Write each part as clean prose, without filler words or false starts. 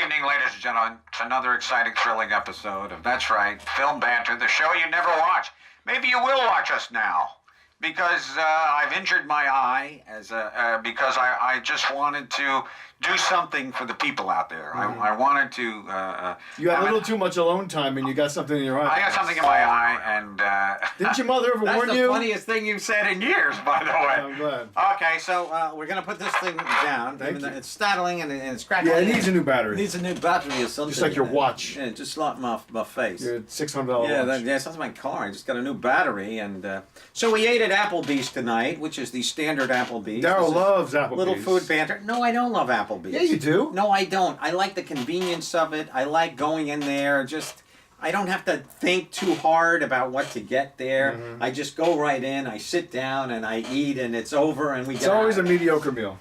evening, ladies and gentlemen. It's another exciting, thrilling episode of That's Right, Film Banter, the show you never watch. Maybe you will watch us now, because I've injured my eye because I just wanted to do something for the people out there. I wanted to. You had a little too much alone time, and you got something in your eye. I got something in my eye, and didn't your mother ever warn you? That's the funniest thing you've said in years, by the way. I'm glad. Okay, so we're gonna put this thing down. Thank you. It's startling and it's crackling. Yeah, it needs a new battery. It needs a new battery or something. Just like your watch. Yeah, just like my face. Your $600 Yeah, watch. that's my car. I just got a new battery, and so we ate at Applebee's tonight, which is the standard Applebee's. Daryl loves Applebee's. Little food banter. No, I don't love Applebee's. Yeah, you do. No, I don't. I like the convenience of it. I like going in there. Just, I don't have to think too hard about what to get there. Mm-hmm. I just go right in. I sit down and I eat, and it's over, and we get. It's always out. a mediocre meal.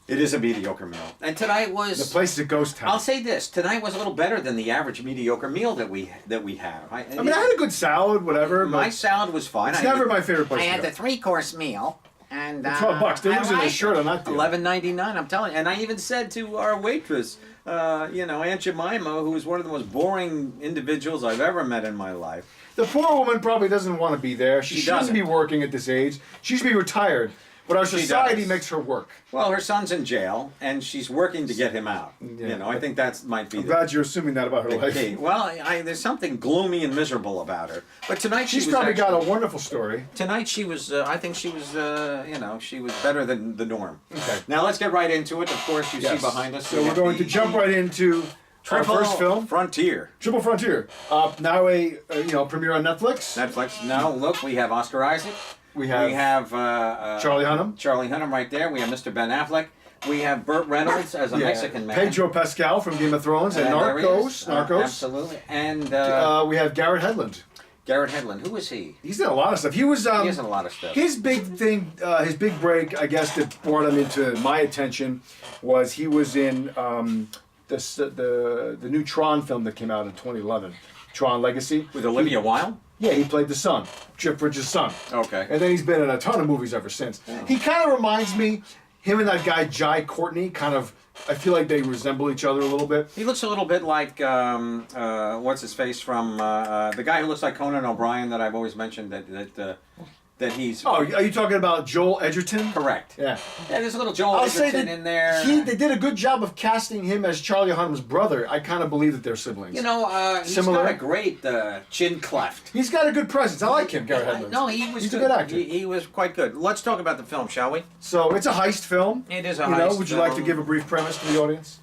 It is a mediocre meal. And tonight was. The place is a ghost town. I'll say this: tonight was a little better than the average mediocre meal that we have. I mean, I had a good salad, whatever. My but salad was fine. It's never my favorite place. I had to the go. 3-course meal. And $12. They're losing their shirt on that deal. $11.99. I'm telling you. And I even said to our waitress, Aunt Jemima, who is one of the most boring individuals I've ever met in my life. The poor woman probably doesn't want to be there. She shouldn't doesn't. be working at this age. She should be retired. But our society does. makes her work. Well, her son's in jail, and she's working to get him out. Yeah. I think that might be I'm glad you're assuming that about her the life. key. Well, there's something gloomy and miserable about her. But tonight She's she was probably got actually- a wonderful story. Tonight she was, I think she was, she was better than the norm. Okay. Now let's get right into it. Of course, you Yes. see behind us. So we're going to jump right into our first film, Frontier. Triple Frontier. Now a premiere on Netflix. Netflix. Now look, we have Oscar Isaac. We have Charlie Hunnam. Charlie Hunnam right there. We have Mr. Ben Affleck. We have Burt Reynolds as a Mexican man. Pedro Pascal from Game of Thrones and there he Narcos. is. Narcos. Absolutely. And We have Garrett Hedlund. Garrett Hedlund. Who is he? He's done a lot of stuff. He was. He has a lot of stuff. His big thing, his big break, I guess, that brought him into my attention was he was in the new Tron film that came out in 2011, Tron Legacy. With Olivia Wilde? Yeah, he played the son, Chip Bridges' son. Okay. And then he's been in a ton of movies ever since. Yeah. He kind of reminds me, him and that guy Jai Courtney, kind of, I feel like they resemble each other a little bit. He looks a little bit like, what's his face from, the guy who looks like Conan O'Brien that I've always mentioned that he's... Oh, are you talking about Joel Edgerton? Correct. Yeah. Yeah, there's a little Joel I'll say Edgerton that in there. they did a good job of casting him as Charlie Hunnam's brother. I kind of believe that they're siblings. He's Similar. got a great chin cleft. He's got a good presence. I like him, Garrett Hedlund. No, he was He's good. a good actor. He was quite good. Let's talk about the film, shall we? So it's a heist film. It is a You know, heist would you like to film. give a brief premise to the audience?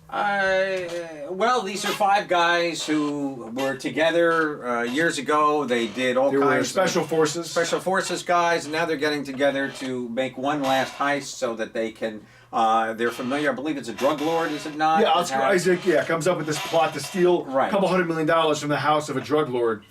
Well, these are 5 guys who were together years ago. They did all They were kinds special forces. special forces guys, and now they're getting together to make one last heist so that they can. They're familiar. I believe it's a drug lord, is it not? Yeah, Oscar Isaac, comes up with this plot to steal Right. a couple $100 million from the house of a drug lord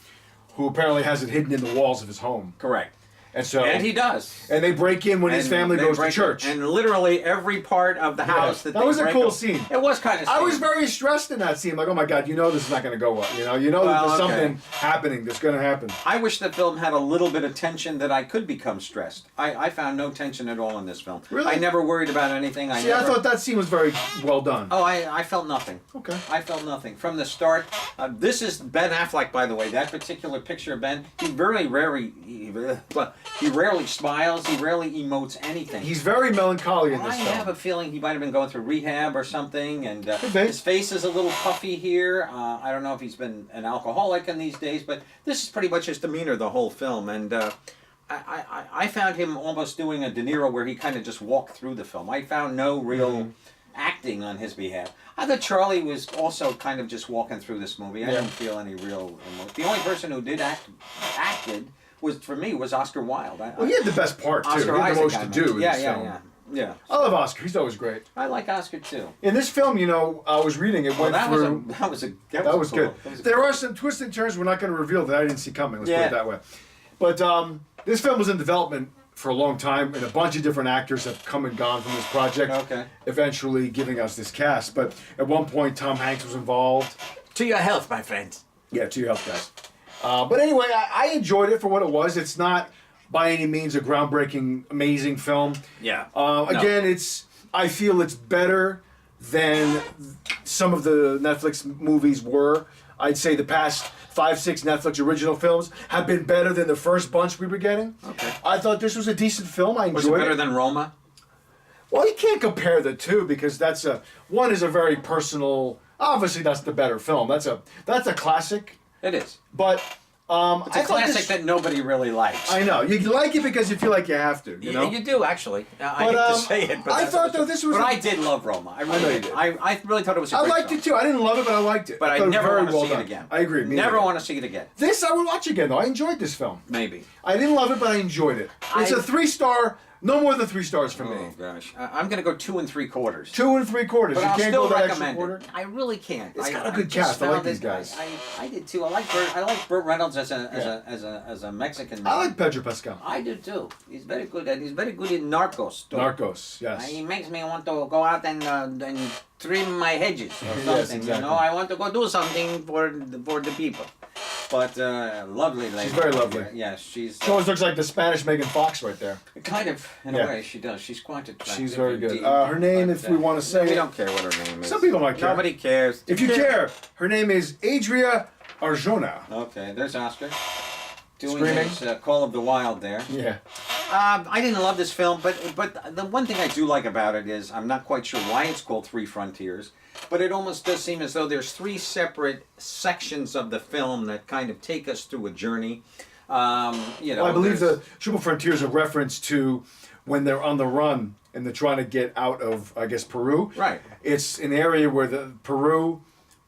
who apparently has it hidden in the walls of his home. Correct. And so, And he does. and they break in when his And family they goes to break- church. And literally every part of the house that That they was a break cool up- scene. It was kind of. I was very stressed in that scene. Like, oh my God, this is not going to go well. You know that Well, there's okay. something happening that's going to happen. I wish the film had a little bit of tension that I could become stressed. I found no tension at all in this film. Really? I never worried about anything. See, I thought that scene was very well done. Oh, I felt nothing. Okay. I felt nothing from the start. This is Ben Affleck, by the way. That particular picture of Ben, he rarely smiles. He rarely emotes anything. He's very melancholy in I this have film. a feeling he might have been going through rehab or something, and Could be. his face is a little puffy here. I don't know if he's been an alcoholic in these days, but this is pretty much his demeanor the whole film, and I found him almost doing a De Niro where he kind of just walked through the film. I found no real acting on his behalf. I thought Charlie was also kind of just walking through this movie. I Yeah. didn't feel any real emotion. The only person who did acted was Oscar Wilde. Well, he had the best part, too. Oscar he had the Isaac, most I to meant. do in Yeah, this yeah, film. yeah. I love Oscar. He's always great. I like Oscar too. In this film, I was reading, it went That through... was That cool. was good. That was There are some twists and turns we're not going to reveal that I didn't see coming. Let's put Yeah. it that way. But this film was in development for a long time, and a bunch of different actors have come and gone from this project. Okay. Eventually giving us this cast. But at one point, Tom Hanks was involved. To your health, my friends. Yeah, to your health, guys. But anyway, I enjoyed it for what it was. It's not by any means a groundbreaking, amazing film. Yeah. Again, I feel it's better than some of the Netflix movies were. I'd say the past 5-6 Netflix original films have been better than the first bunch we were getting. Okay. I thought this was a decent film. I Was enjoyed it better than Roma? Well, you can't compare the two because one is a very personal. Obviously, that's the better film. That's a classic. It is. But It's a classic that nobody really likes. I know you like it because you feel like you have to. You know, You do actually. I But, hate to say it, but I that's thought what though this was. But I did love Roma. I really know you did. did. I really thought it was a I great liked film. it too. I didn't love it, but I liked it. But I thought it was never very want to well see it done. again. I agree. Me Never neither. want to see it again. This I would watch again though. I enjoyed this film. Maybe. I didn't love it, but I enjoyed it. It's a 3-star. No more than 3 stars for Oh me. gosh, I'm gonna go 2 3/4. 2 3/4. But You I'll can't still go that extra recommend quarter. it. I really can't. It's got a I good just cast. I like found these it- guys. I did too. I like Burt Reynolds as a Mexican. I like Pedro Pascal. I do too. He's very good. And he's very good in Narcos. Too. Narcos. Yes. He makes me want to go out and trim my hedges or something. Yes, exactly. You know, I want to go do something for the people. But lovely lady. She's very lovely. Yes, she's She always looks like the Spanish Megan Fox right there. kind of in Yeah. a way. She does. She's quite attractive. She's very good. indeed. Her name, But, if we want to say we it. don't care what her name is. Some people might care. Nobody cares. If you care, her name is Adria Arjona. Okay, there's Oscar. Doing Screaming. his Call of the Wild there. Yeah. I didn't love this film, but the one thing I do like about it is I'm not quite sure why it's called Three Frontiers, but it almost does seem as though there's 3 separate sections of the film that kind of take us through a journey. You know, Well, I believe there's- the Triple Frontier is a reference to when they're on the run and they're trying to get out of, I guess, Peru. Right. It's an area where the Peru,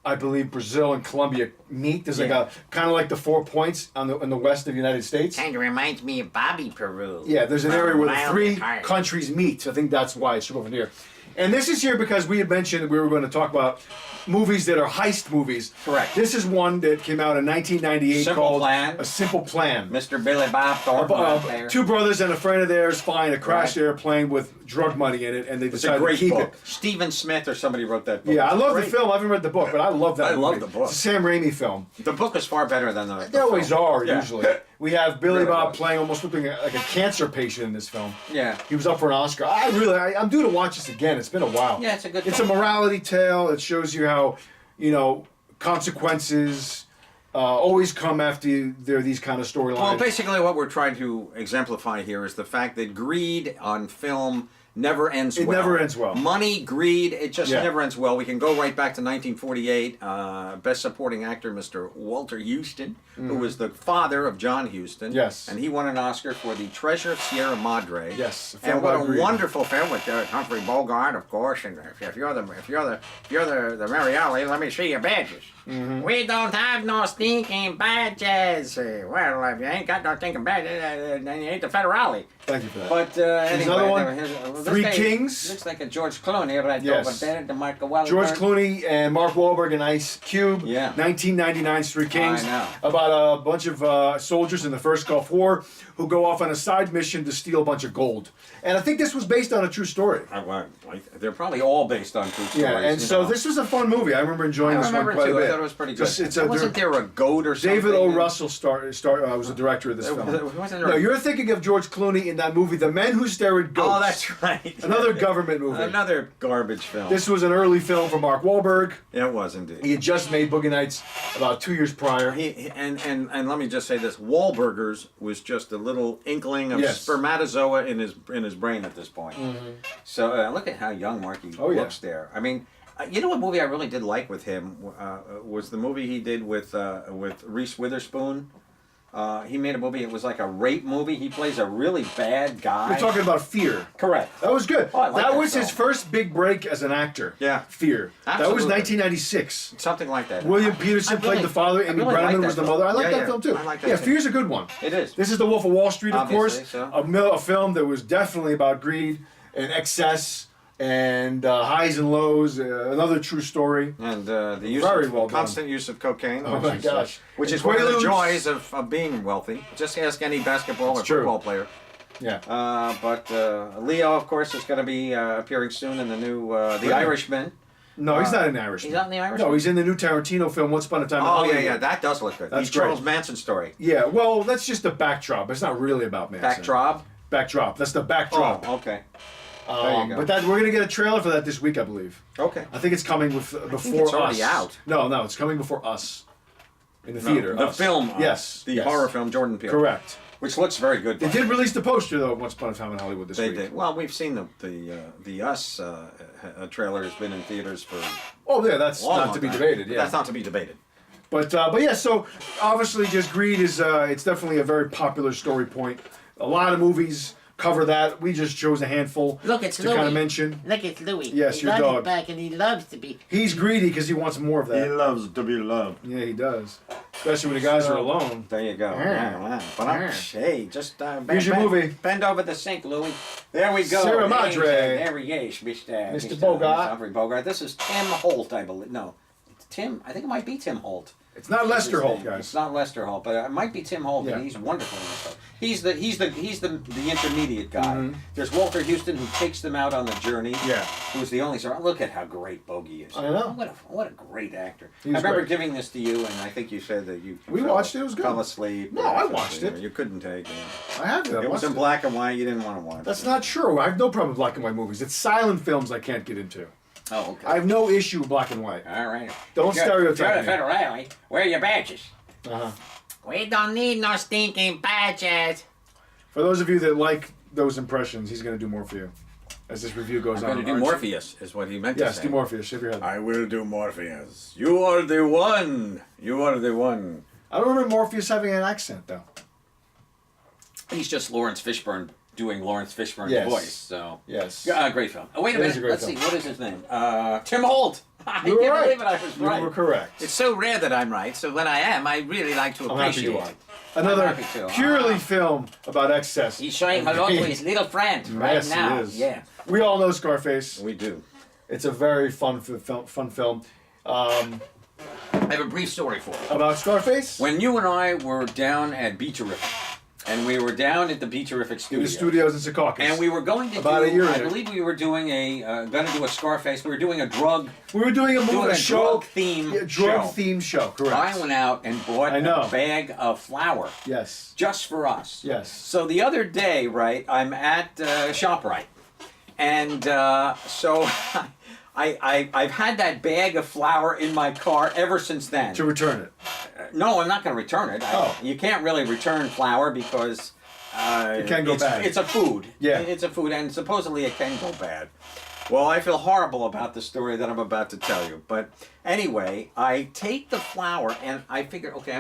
I believe Brazil and Colombia meet. There's like Yeah. a kind of like the 4 points in the west of the United States. Kind of reminds me of Bobby Peru. Yeah, there's an area where the Miles 3 apart. countries meet. I think that's why it's Triple Frontier. And this is here because we had mentioned we were going to talk about movies that are heist movies. Correct. This is one that came out in 1998 Simple called Plan. A Simple Plan. Mr. Billy Bob Thornton out there. 2 brothers and a friend of theirs find a crashed Right. airplane with drug money in it, and they It's a decide to great keep book. it. Stephen Smith or somebody wrote that book. Yeah, I It's love the great. film. I haven't read the book, but I love that I movie. love the book. It's a Sam Raimi film. The book is far better than the They always film. are, Yeah. usually. We have Billy Really Bob was. playing almost looking like a cancer patient in this film. Yeah. He was up for an Oscar. I'm due to watch this again. It's been a while. Yeah, it's a good It's a film. morality tale. It shows you how, consequences always come after there are these kind of storylines. Well, basically, what we're trying to exemplify here is the fact that greed on film never ends It well. never ends well. Money, greed, it just Yeah. never ends well. We can go right back to 1948. Best supporting actor, Mr. Walter Houston, who was the father of John Houston. Mm-hmm. Yes. And he won an Oscar for The Treasure of Sierra Madre. Yes, a film And what about a greed. wonderful film with Humphrey Bogart, of course. And if you're the Mariali, let me see your badges. Mm-hmm. We don't have no stinking badges. Well, if you ain't got no stinking badges, then you ain't the federale. Thank you for that. But anyway, another one. this Three guy Kings. Looks like a George Clooney, right? Yes. Over there, the Michael Wells. George Clooney and Mark Wahlberg and Ice Cube. Yeah. 1999's Three Kings. I know. About a bunch of soldiers in the first Gulf War who go off on a side mission to steal a bunch of gold. And I think this was based on a true story. They're probably all based on true stories. Yeah, and you so know. this was a fun movie. I remember enjoying I this remember one quite too. a bit. I thought it was pretty good. Just- Wasn't there a goat or something? David O. Russell was the director of this film. Wasn't there No, a- you're thinking of George Clooney in that movie, The Men Who Stare at Goats. Oh, that's right. Another government movie. Another garbage film. This was an early film for Mark Wahlberg. It was indeed. He had just made Boogie Nights about 2 years prior. And let me just say this: Wahlburgers was just a little inkling of Yes. spermatozoa in his brain at this point. So look at how young Marky Oh, yeah. looks there. I mean, you know what movie I really did like with him was the movie he did with Reese Witherspoon. He made a movie. It was like a rape movie. He plays a really bad guy. We're talking about Fear. Correct. That was good. Oh, I like that that was his film. first big break as an actor. Yeah. Fear. That was Absolutely. 1996. Something like that. William Peterson I played really- the father. I Amy really like Brenneman that was the film. mother. I like Yeah, that yeah. film too. I like that yeah, too. Fear's a good one. It is. This is The Wolf of Wall Street, of Obviously, course. so. A film that was definitely about greed and excess and highs and lows. Another true story. And the use Very of, well done. constant use of cocaine. Oh which my is, gosh. Which And is one of the Quaaludes. joys of being wealthy. Just ask any basketball It's or true. football player. Yeah. But Leo, of course, is going to be appearing soon in the new The Irishman. No, he's not in Irishman. He's not in The Irishman? No, he's in the new Tarantino film, Once Upon a Time in Oh, yeah, Hollywood. yeah, that does look good. That's the Charles great. Manson story. Yeah, well, that's just the backdrop. It's not really about Manson. Backdrop. Backdrop. That's the backdrop. Oh, okay. There you go. But we're gonna get a trailer for that this week, I believe. Okay. I think it's coming with before it's already us. out. No, it's coming before us. In the theater. The Us. film. Yes. The yes. horror film Jordan Peele. Correct. Which looks very good. They did release the poster though. Once Upon a Time in Hollywood this They week. did. Well, we've seen the Us trailer has been in theaters for Oh yeah, that's a long, not long to be time. debated. But Yeah. that's not to be debated. But yeah, so obviously, just Greed is it's definitely a very popular story point. A lot of movies cover that. We just chose a handful Look, it's to Louis. kind of mention. Look, it's Louis. Yes, he your loves dog. it back, and he loves to be. He's greedy because he wants more of that. loves to be loved. Yeah, he does. Especially when the guys are alone. There you go. Yeah. But hey, just Here's your movie. Bend over the sink, Louis. There we go. Sarah Madre. There he is, Mr. Bogart. Humphrey Bogart. This is Tim Holt, I believe. No, it's Tim. I think it might be Tim Holt. It's not Lester His Holt, name. guys. It's not Lester Holt, but it might be Tim Holt, Yeah. and he's wonderful in this stuff. He's the intermediate guy. There's Walter Houston who takes them out on the journey. Yeah. Who's the only star. Look at how great Bogey is. I know. What a great actor. He's I remember great. giving this to you, and I think you said that you We fell- watched it, it was good. Fell asleep. No, or I something, watched it. or you couldn't take it. I have it. I It was watched in it. black and white. You didn't want to watch That's it. not true. I have no problem with black and white movies. It's silent films I can't get into. Oh, okay. I have no issue with black and white. All right. Don't stereotype You're the me. federal rally. Where are your badges? Uh-huh. We don't need no stinking badges. For those of you that like those impressions, he's going to do more for you as this review goes I'm on. going to do Aren't you? Morpheus, is what he meant Yes, to say. do Morpheus. Shave your head. I will do Morpheus. You are the one. You are the one. I don't remember Morpheus having an accent, though. He's just Lawrence Fishburne doing Lawrence Fishburne's Yes. voice. So Yes. great film. Oh, wait a It is minute. a great Let's film. see. What is his name? Tim Holt. I You were can't right. believe it. I was You right. were correct. It's so rare that I'm right, so when I am, I really like to I'm happy appreciate you are. it. Another happy to. purely film about excess. He's showing hello to his little friend right Yes, he now. is. Yeah. We all know Scarface. We do. It's a very fun film. I have a brief story for you. About Scarface? When you and I were down at Beacherific, and we were down at the Beacherific in studio, the studios in Secaucus. and we were going to About a year I ago. believe we were doing going to do a Scarface. We were doing a drug We were doing a movie, doing a show. drug theme Drug show. themed show, correct. I went out and bought I know. a bag of flour Yes. just for us. Yes. So the other day, right, I'm at ShopRite, and so I've had that bag of flour in my car ever since then. To return it. No, I'm not going to return it. Oh. You can't really return flour because It can go bad. It's a food. Yeah. It's a food, and supposedly it can go bad. Well, I feel horrible about the story that I'm about to tell you. But anyway, I take the flour, and I figure, okay,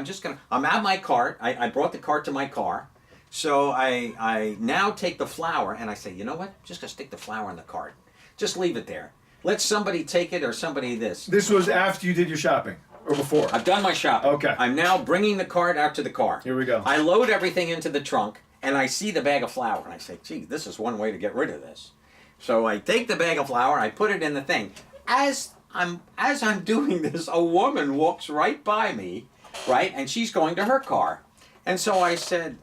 I'm at my cart. I brought the cart to my car. So I now take the flour, and I say, you know what? I'm just going to stick the flour in the cart. Just leave it there. Let somebody take it or somebody this. This was after you did your shopping. Or before. I've done my shopping. Okay. I'm now bringing the cart out to the car. Here we go. I load everything into the trunk, and I see the bag of flour, and I say, gee, this is one way to get rid of this. So I take the bag of flour, I put it in the thing. As I'm doing this, a woman walks right by me, right, and she's going to her car. And so I said,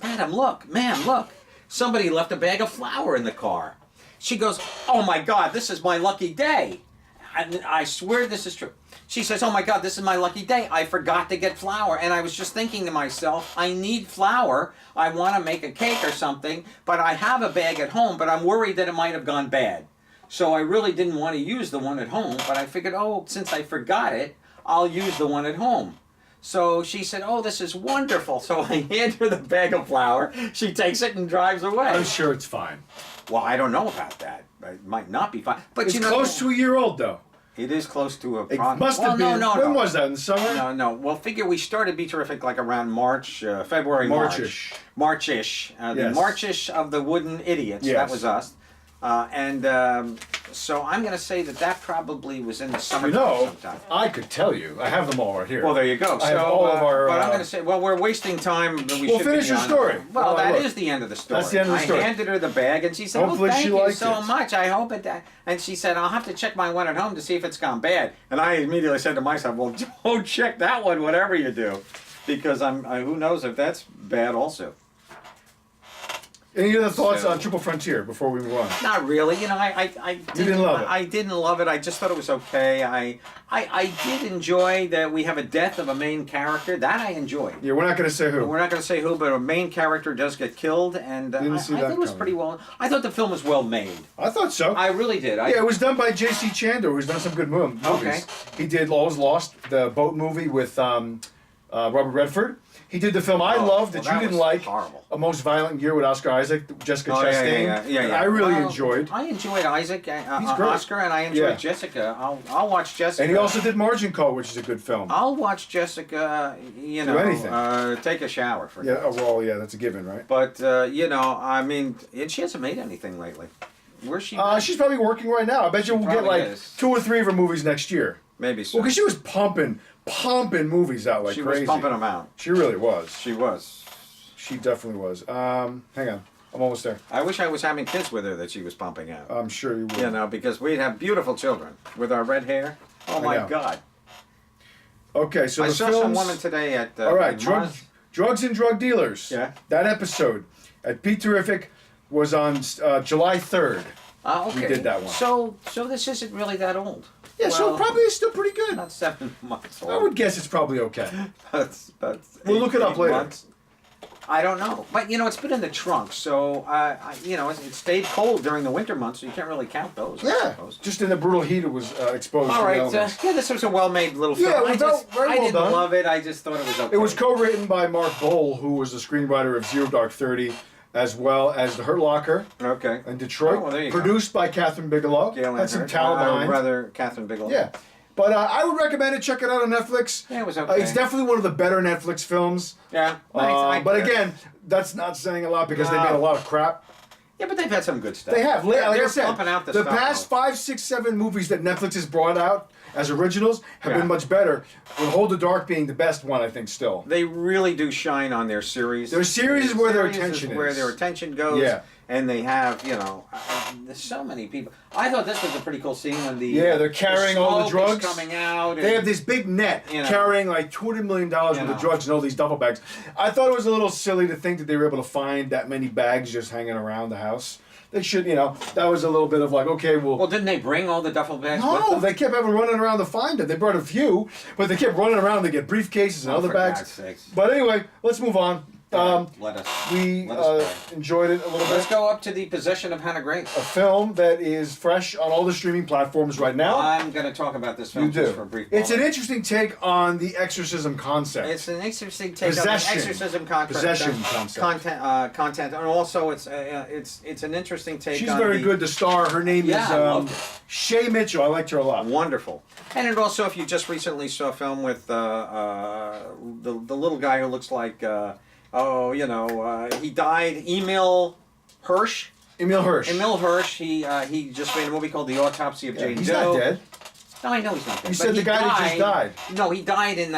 ma'am, look, somebody left a bag of flour in the car. She goes, oh my God, this is my lucky day. And I swear this is true. She says, oh my God, this is my lucky day. I forgot to get flour. And I was just thinking to myself, I need flour. I want to make a cake or something, but I have a bag at home, but I'm worried that it might have gone bad. So I really didn't want to use the one at home, but I figured, oh, since I forgot it, I'll use the one at home. So she said, oh, this is wonderful. So I hand her the bag of flour. She takes it and drives away. I'm sure it's fine. Well, I don't know about that. It might not be fine. But It's you know, close to a year old, though. it is close to a It prom- must have well, been. No, when no. was that? In the summer? No. Well, figure we started Be Terrific like around March, February, March-ish. March-ish. The Yes. March-ish of the Wooden Idiots. Yes. That was us. So I'm going to say that probably was in the You summertime know, sometime. I could tell you. I have them all right here. Well, there you go. I have all of our, but I'm going to say, well, we're wasting time. Well, finish your story. Well, that is look. the end of the story. That's the end of the story. I handed her the bag, and she said, Hopefully "Oh, thank she you liked so it. much. I hope it." And she said, "I'll have to check my one at home to see if it's gone bad." And I immediately said to myself, "Well, don't check that one, whatever you do, because who knows if that's bad also." Any other thoughts So- on Triple Frontier before we move on? Not really. You know, I didn't love it. I didn't love it. I just thought it was okay. I did enjoy that we have a death of a main character. That I enjoyed. Yeah, we're not going to say who. We're not going to say who, but a main character does get killed, and Didn't see I that think it was coming. pretty well. I thought the film was well made. I thought so. I really did. Yeah, it was done by J.C. Chandor, who's done some good movies. Okay. He did All Is Lost, the boat movie with Robert Redford. He did the film I loved that well, you that didn't was like, horrible. A Most Violent Year with Oscar Isaac, Jessica Oh, Chastain. yeah. that I really Well, enjoyed. I enjoyed Isaac, He's great. Oscar, and I enjoyed Yeah. Jessica. I'll watch Jessica. And he also did Margin Call, which is a good film. I'll watch Jessica. You Do know, anything. take a shower for. Yeah, well, yeah, that's a given, right? But you know, I mean, and she hasn't made anything lately. Where's she? She's probably working right now. I bet you we'll get probably like is. 2 or 3 of her movies next year. Maybe so. Well, because she was pumping movies out like she crazy. was pumping them out. She really was. She was. She definitely was. Hang on, I'm almost there. I wish I was having kids with her that she was pumping out. I'm sure you will. You know, because we'd have beautiful children with our red hair. Oh I my know. God! Okay, so I the saw films, some woman today at. All right, Mars. drugs and drug dealers. Yeah. That episode at Pete Terrific was on July 3rd. Okay. We did that one. So this isn't really that old. Yeah, so Well, probably it's still pretty good. not 7 months old. I would guess it's probably okay. That's We'll look it up 8 later. months. I don't know, but you know it's been in the trunk, so you know it stayed cold during the winter months, so you can't really count those. I Yeah, suppose. just in the brutal heat it was exposed All to right, the elements. yeah, this was a well-made little film. Yeah, it was very I well didn't done. love it. I just thought it was okay. It was co-written by Mark Bowl, who was the screenwriter of Zero Dark 30, as well as The Hurt Locker okay. in Detroit. Oh, well, there you go. Produced by Catherine Bigelow. Gail Had some Earnhardt, talent behind. Brother Catherine Bigelow. Yeah. But I would recommend it. Check it out on Netflix. Yeah, it was okay. It's definitely one of the better Netflix films. Yeah. I But get it. again, that's not saying a lot because they No. made a lot of crap. Yeah, but they've had some good stuff. They have. Like They're I said, pumping out the the stuff, past though. 5, 6, 7 movies that Netflix has brought out as originals have Yeah. been much better. With Hold the Dark being the best one, I think, still. They really do shine on their series. Their series is where their Series attention where is. their attention goes. Yeah. And they have, you know, there's so many people. I thought this was a pretty cool scene when the Yeah, they're carrying all the smoke is drugs. coming out. They have this big net You know. carrying like $200 million worth You of know. drugs in all these duffel bags. I thought it was a little silly to think that they were able to find that many bags just hanging around the house. They should, you know, that was a little bit of like, okay, Well, didn't they bring all the duffel bags with no, them? they kept having running around to find it. They brought a few, but they kept running around to get briefcases and Oh, other for bags. God's sakes. But anyway, let's move on. Let us. We let us go. enjoyed it a little Let's bit. go up to the possession of Hannah Grace. A film that is fresh on all the streaming platforms right now. I'm going to talk about this film You just do. for a brief It's an moment. interesting take on the exorcism concept. It's an interesting take on the Possession. exorcism concept. Possession concept. Content, and also it's an interesting take. She's on very the, good. The star, her name Yeah, is I loved it. Shay Mitchell. I liked her a lot. Wonderful. And it also, if you just recently saw a film with the little guy who looks like, he died, Emil Hirsch. Emil Hirsch. Emil Hirsch, he just made a movie called The Autopsy of Yeah, Jane he's Doe. not dead. No, I know he's not dead. You but said the he guy that just died. No, he died in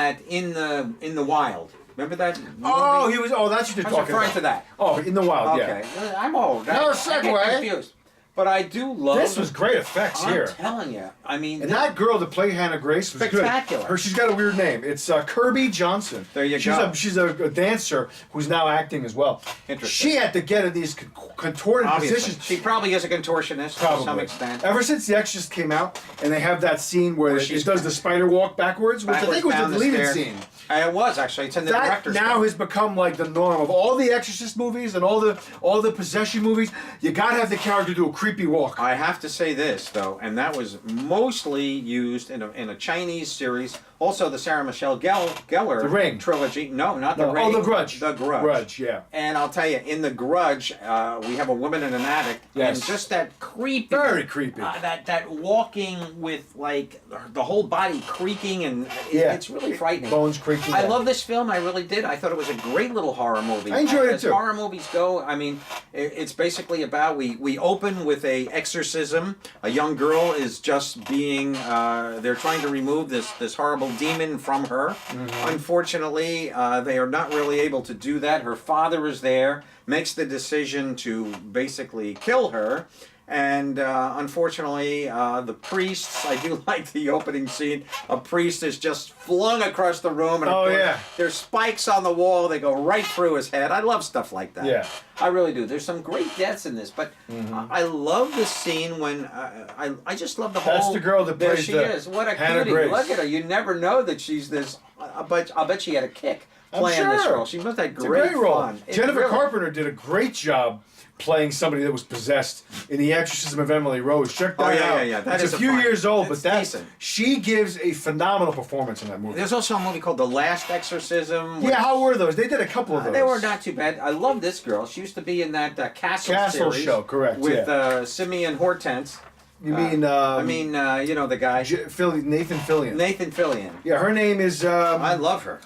the wild. Remember that? Oh, movie? he was. Oh, that's what you're I was talking referring about. to that. Oh, in the wild. Okay, Yeah. I'm old. No I get segue. confused. But I do love. This was great effects I'm here. telling you. I mean, And that girl that played Hannah Grace was Spectacular. good. She's got a weird name. It's Kirby Johnson. There you she's go. She's a dancer who's now acting as well. Interesting. She had to get in these contorted obviously, positions. she probably is a contortionist Probably. to some extent. Ever since The Exorcist came out, and they have that scene where it she's does the spider walk backwards, which I think was down the deleted stairs. scene. It was actually. It's in the That director's now cut. has become like the norm of all the Exorcist movies and all the possession movies. You gotta have the character do a creepy walk. I have to say this though, and that was mostly used in a Chinese series. Also, the Sarah Michelle Gellar The Ring. trilogy. No, not the No, Ring. oh, The Grudge. The Grudge. Grudge, yeah. And I'll tell you, in The Grudge, we have a woman in an attic, Yes. and just that creepy, Very creepy. that walking with like the whole body creaking, and Yeah. it's really frightening. Bones creaking. I love this film. I really did. I thought it was a great little horror movie. I enjoyed it As too. horror movies go, I mean, it's basically about we open with a exorcism. A young girl is just being. They're trying to remove this horrible demon from her. Mm-hmm. Unfortunately, they are not really able to do that. Her father is there, makes the decision to basically kill her. And unfortunately, the priests, I do like the opening scene. A priest is just flung across the room. And of course, there's spikes on the wall. They go right through his head. I love stuff like that. Yeah. I really do. There's some great deaths in this. But I love the scene when, I just love the whole... That's the girl that there plays she the is. What a Hannah cutie. Grace. Look at her. You never know that she's this... I'll bet she had a kick playing this sure. role. She must have It's a great great role. fun. It Jennifer really- Carpenter did a great job playing somebody that was possessed in The Exorcism of Emily Rose. Check that out. yeah. That It's is a few fun- years old, it's but decent. she gives a phenomenal performance in that movie. There's also a movie called The Last Exorcism. Yeah, how were those? They did a couple of those. They were not too bad. I love this girl. She used to be in that Castle series show, correct? with yeah. Simeon Hortense. You mean? you know the guy Nathan Fillion. Nathan Fillion. Yeah, her name is. I love her.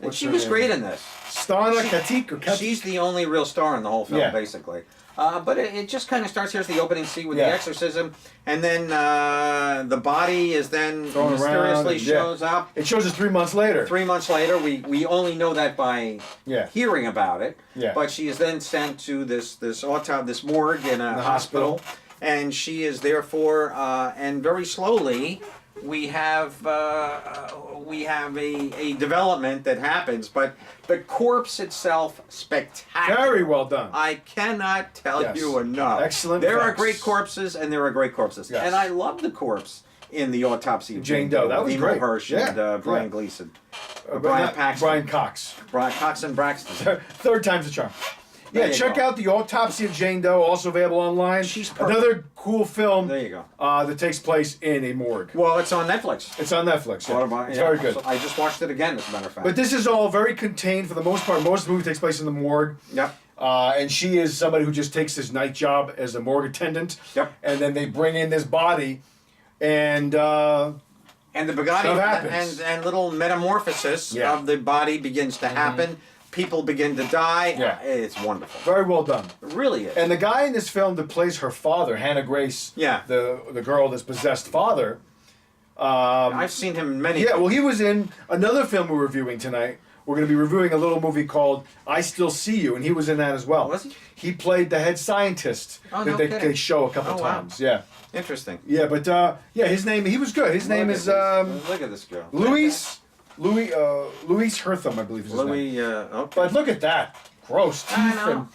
And What's she her was name? great in this. Stana Katik or Katik. She's the only real star in the whole film, Yeah. basically. But it just kind of starts. Here's the opening scene with Yeah. the exorcism, and then the body is then Thrown around mysteriously and- shows up. It shows us 3 months later. 3 months later, we only know that by Yeah. hearing about it. Yeah. But she is then sent to this morgue in a The hospital, hospital. and she is therefore and very slowly we have a development that happens, but the corpse itself spectacular. Very well done. I cannot tell Yes. you enough. Excellent There are effects. great corpses, and there are great corpses, Yes. and I love the corpse in the autopsy of Jane Doe. That was Emo great. Hirsch Yeah. and Brian Yeah. Gleason, But Brian not- Paxton, Brian Cox. Brian Cox and Braxton. Third time's the charm. There Yeah, you check go. out The Autopsy of Jane Doe, also available online. She's perfect. Another cool film There you go. that takes place in a morgue. Well, it's on Netflix. It's on Netflix. Yeah. It's Yeah, very good. so I just watched it again, as a matter of fact. But this is all very contained for the most part. Most of the movie takes place in the morgue. Yep. And she is somebody who just takes this night job as a morgue attendant. Yep. And then they bring in this body, and And the Bugatti Stuff happens. and little metamorphosis Yeah. of the body begins to happen. People begin to die. Yeah. It's wonderful. very well done. It really is. And the guy in this film that plays her father, Hannah Grace, Yeah. the girl that's possessed father. I've seen him in many. Yeah, well, he was in another film we're reviewing tonight. We're going to be reviewing a little movie called I Still See You, and he was in that as well. Was he? He played the head scientist Oh, that no they kidding. show a couple Oh, wow. times. Yeah, Interesting. yeah, but his name, he was good. His name Look is at this. Look at this girl. Louis Hertham, I believe is his name. Louis. Okay. But look at that, gross teeth I know. and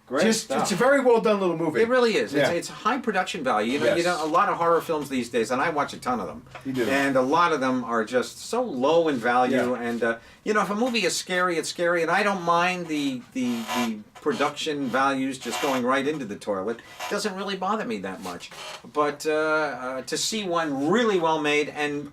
Great just stuff. it's a very well done little movie. It really is. Yeah. It's high production value. You Yes. know, a lot of horror films these days, and I watch a ton of them. You do. And a lot of them are just so low in value. Yeah. And if a movie is scary, it's scary, and I don't mind the production values just going right into the toilet. It doesn't really bother me that much. But to see one really well made and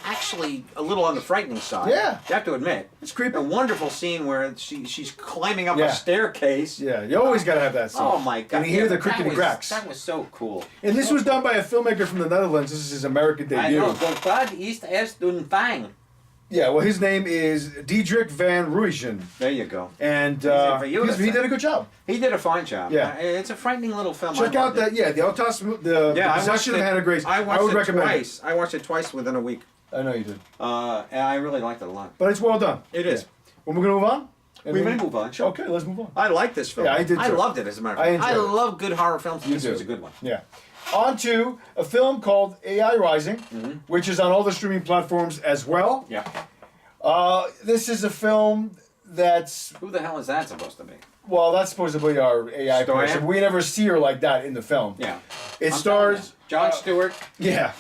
actually a little on the frightening side, Yeah. you have to admit, It's creepy. a wonderful scene where she's climbing up Yeah. a staircase. Yeah, you always got to have that scene. Oh my God! And you hear the that crickety was- cracks. That was so cool. And this was done by a filmmaker from the Netherlands. This is his American I debut. know. The blood is erst und fang. Yeah, well, his name is Diedrich van Ruygen, There you go. and for you to he say. did a good job. He did a fine job. Yeah. It's a frightening little film. Check I out loved it. that. Yeah, the Autopsy, the Yeah, I watched Possession of it. Hannah Grace. I watched would it recommend twice. I watched it twice within a week. I know you did, And I really liked it a lot. but it's well done. It is. Yeah. Well, we're gonna move on. And We then- may move on. Sure. Okay, let's move on. I like this film. Yeah, I did I too. loved it, as a matter of I fact. I enjoyed it. love good horror films. You This do. was a good one. Yeah. On to a film called AI Rising, which is on all the streaming platforms as well. Yeah. This is a film that's, Who the hell is that supposed to be? well, that's supposed to be our AI Story? person. We never see her like that in the film. Yeah. It I'm stars telling you. John Stewart, Yeah.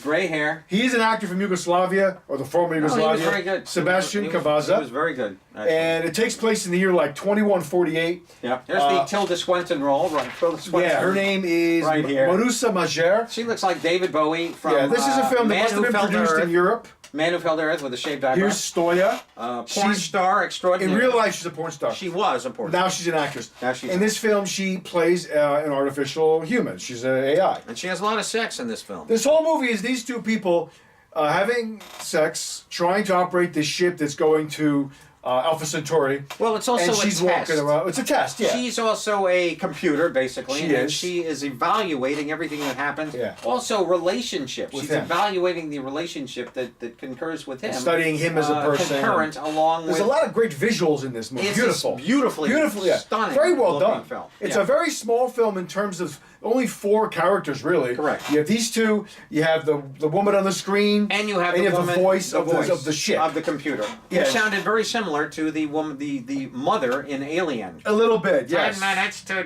gray hair. He's an actor from Yugoslavia, or the former No, Yugoslavia. he was very good. Sebastian He was Cavaza. very good. actually. And it takes place in the year like 2148. Yeah. There's the Tilda Swinton role, right? Tilda Swinton. Yeah, her name is Right here. Marusa Majer. She looks like David Bowie from. Yeah, this is a film that Man must have Who been Fell to produced Earth. in Europe. Man Who Fell to Earth with a shaved eyebrow. Here's Stoya. Porn she's- star In extraordinary. real life, she's a porn star. she was a porn Now star. she's an actress. Now she's in an this film, she plays an artificial human. She's an AI. And she has a lot of sex in this film. This whole movie is these two people having sex, trying to operate this ship that's going to Alpha Centauri. Well, it's also And a she's test. walking around. It's a test, yeah. She's also a computer, basically, She and is. she is evaluating everything that happens. Yeah. Also, relationships. With She's him. evaluating the relationship that concurs with him. Studying him as a person. Concurrent, along There's with. a lot of great visuals in this movie. It's Beautiful. beautifully Yeah. stunning Very well looking done. film. It's Yeah. a very small film in terms of only 4 characters really. Correct. You have these two. You have the woman on the screen, And you have and the, you have woman, the voice of the ship. of the computer. Yes. It sounded very similar to the woman, the mother in Alien. A little bit, 10 yes. minutes to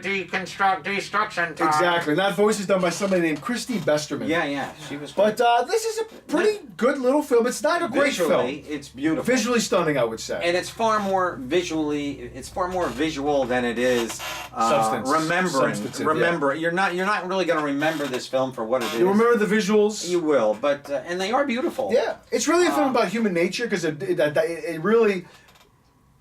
destruction time. Exactly. And that voice is done by somebody named Christy Besterman. Yeah, she was. But this is a pretty good little film. It's not a great visually, film. it's beautiful. Visually stunning, I would say. And it's far more visual than it is Substance. Substantive, remember, you're not really going to remember this film for what it is. You remember the visuals? You will, but and they are beautiful. Yeah, it's really a film about human nature because it really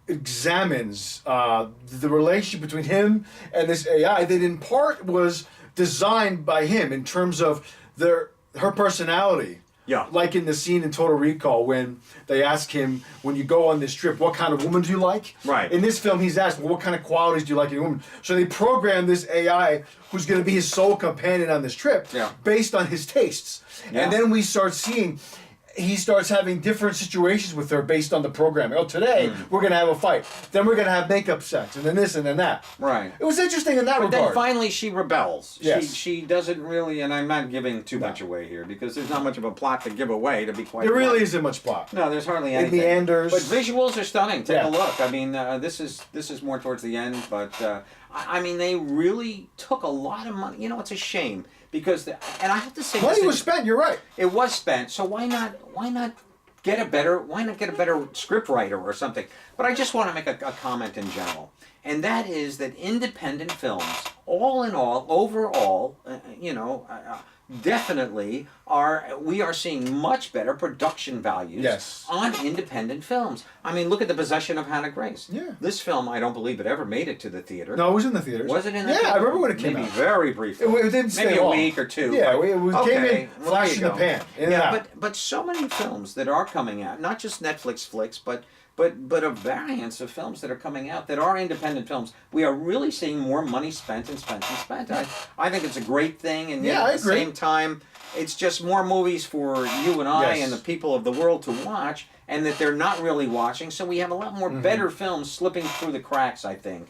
examines the relationship between him and this AI that in part was designed by him in terms of her personality. Yeah. Like in the scene in Total Recall when they ask him, when you go on this trip, what kind of woman do you like? Right. In this film, he's asked, well, what kind of qualities do you like in a woman? So they program this AI who's going to be his sole companion on this trip based on his tastes. Yeah. And then we start seeing he starts having different situations with her based on the programming. Oh, today we're going to have a fight. Then we're going to have makeup sex, and then this, and then that. Right. It was interesting in that But regard. then finally she rebels. Yes. She doesn't really, and I'm not giving too much away here because there's not much of a plot to give away, to be quite There really blunt. isn't much plot. No, there's hardly It anything. meanders. But visuals are stunning. Take Yeah. a look. I mean, this is more towards the end, but I mean, they really took a lot of money. You know, it's a shame because, and I have to say, Money this was is- spent, you're right. It was spent. So why not get a better script writer or something? But I just want to make a comment in general, and that is that independent films, all in all, overall, definitely we are seeing much better production values Yes. on independent films. I mean, look at The Possession of Hannah Grace. Yeah. This film, I don't believe it ever made it to the theater. No, it was in the theaters. Was it in the Yeah, theater? I remember when it came Maybe out. very briefly. It didn't stay Maybe a long. week or two. Yeah, but- it came in well, flash there in you the go. pan. In and Yeah, out. but so many films that are coming out, not just Netflix flicks, but a variance of films that are coming out that are independent films. We are really seeing more money spent and spent and spent. I think it's a great thing, and yet Yeah, I at the agree. same time, it's just more movies for you and I Yes. and the people of the world to watch, and that they're not really watching. So we have a lot more better films slipping through the cracks, I think.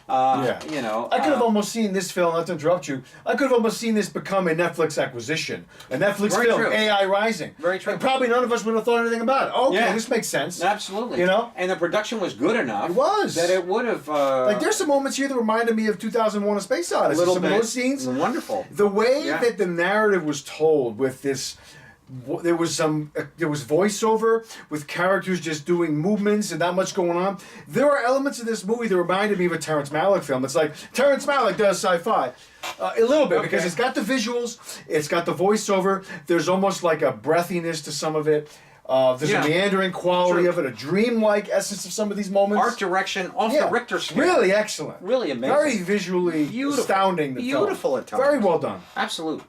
Yeah. You know, I could have almost seen this film, not to interrupt you, I could have almost seen this become a Netflix acquisition. A Netflix Very film, true. AI Rising. Very true. And probably none of us would have thought anything about it. Okay, Yeah. this makes sense. Absolutely. You know? And the production was good enough. It was. That it would have. Like, there's some moments here that reminded me of 2001: A Space Odyssey. little Some bit. of those scenes. Wonderful. The way Yeah. that the narrative was told with this, there was voiceover with characters just doing movements and not much going on. There are elements of this movie that reminded me of a Terrence Malick film. It's like Terrence Malick does sci-fi. A little bit, because Okay. it's got the visuals, it's got the voiceover. There's almost like a breathiness to some of it. There's Yeah. a meandering quality True. of it, a dreamlike essence of some of these moments. Art direction off Yeah. the Richter scale. Really excellent. Really amazing. Very visually Beautiful. astounding. The film. Beautiful at times. Very well done. Absolute.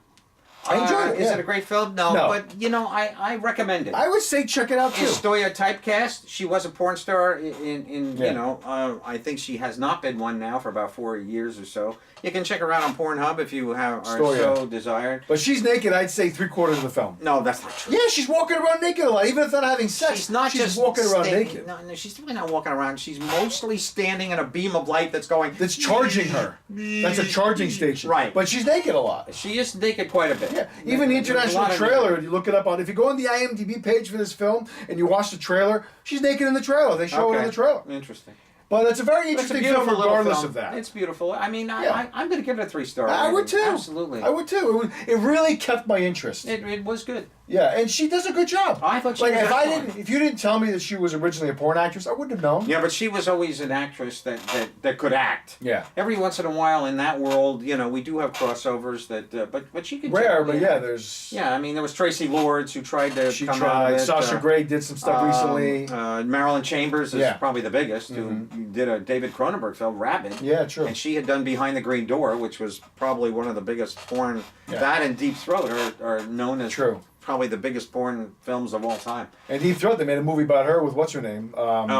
I enjoyed it. Is yeah. it a great film? No, No. but I recommend it. I would say check it out too. Is Stoya typecast? She was a porn star in Yeah. I think she has not been one now for about 4 years or so. You can check her out on Pornhub if you are Stoya. so desired. But she's naked, I'd say 3/4 of the film. No, that's not true. Yeah, she's walking around naked a lot, even if they're not having sex. She's not just walking around standing- naked. No, she's really not walking around. She's mostly standing in a beam of light that's going. That's charging her. That's a charging station. Right. But she's naked a lot. She is naked quite a bit. Yeah, even the There's a international lot of trailer, naked. you look it up on, if you go on the IMDb page for this film and you watch the trailer, she's naked in the trailer. They show it in the trailer. Interesting. But it's a very But it's a interesting film beautiful little regardless film. of that. It's beautiful. I mean, Yeah. I'm going to give it a 3-star. I would too. Absolutely. I would too. It really kept my interest. It was good. Yeah, and she does a good job. I thought she like was if excellent. if you didn't tell me that she was originally a porn actress, I wouldn't have known. Yeah, but she was always an actress that could act. Yeah. Every once in a while in that world, we do have crossovers that, but she could. Rare, but generally yeah, act. there's. Yeah, I mean, there was Tracy Lords who tried to She come out tried. of it. Sasha Grey did some stuff recently. Marilyn Chambers is Yeah. probably the biggest, who did a David Cronenberg film, Rabid. Yeah, true. And she had done Behind the Green Door, which was probably one of the biggest porn. Yeah. That and Deep Throat are known as True. probably the biggest porn films of all time. And Deep Throat, they made a movie about her with what's her name?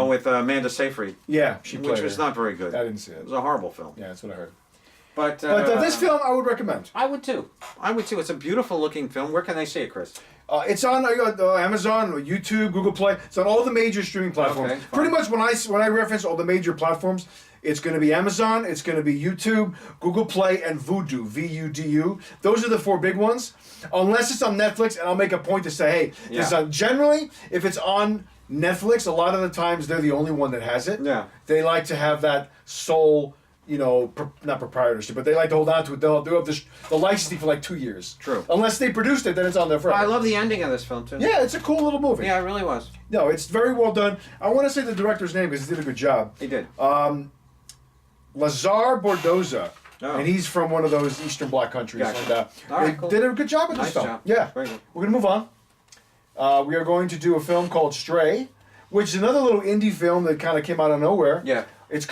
With Amanda Seyfried, Yeah, she played which was her. not very good. I didn't see It it. was a horrible film. Yeah, that's what I heard. But But this film, I would recommend. I would too. It's a beautiful looking film. Where can they see it, Chris? It's on Amazon, YouTube, Google Play. It's on all the major streaming platforms. Okay, fine. Pretty much when I reference all the major platforms, It's going to be Amazon. It's going to be YouTube, Google Play, and Vudu. VUDU. Those are the 4 big ones. Unless it's on Netflix, and I'll make a point to say, hey, generally, if it's on Netflix, a lot of the times they're the only one that has it. Yeah. They like to have that sole, not proprietorship, but they like to hold on to it. They'll have the licensing for like 2 years. True. Unless they produced it, then it's on there forever. I love the ending of this film too. Yeah, it's a cool little movie. Yeah, it really was. No, it's very well done. I want to say the director's name because he did a good job. He did. Lazar Bordoza. Oh. And he's from one of those Eastern Bloc countries. Gotcha. And All right, they cool. did a good job with Nice this film. job. Yeah. Very good. We're going to move on. We are going to do a film called Stray, which is another little indie film that kind of came out of nowhere. Yeah. It's a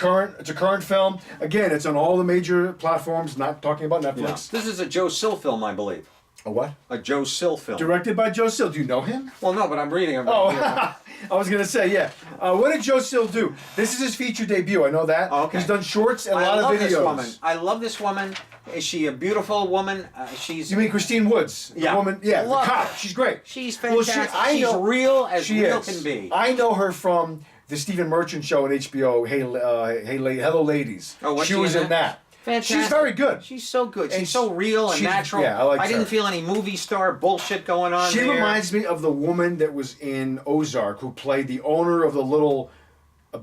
current film. Again, it's on all the major platforms, not talking about Yeah. Netflix. This is a Joe Sill film, I believe. A what? A Joe Sill film. Directed by Joe Sill. Do you know him? Well, no, but I'm reading about Oh, it here. I was going to say, yeah. What did Joe Sill do? This is his feature debut. I know that. Oh, okay. He's done shorts and a I lot love of videos. this woman. I love this woman. Is she a beautiful woman? She's. You mean Christine Woods? The Yeah. woman, yeah, the Love cop. her. She's great. She's Well, fantastic. I She's know- real as She real is. can be. I know her from the Stephen Merchant show on HBO. Hello, Ladies. Oh, was she she was in in that? that. Fantastic. She's very good. She's so good. And She's so real and she's- natural. yeah, I liked didn't her. feel any movie star bullshit going on She there. reminds me of the woman that was in Ozark who played the owner of the little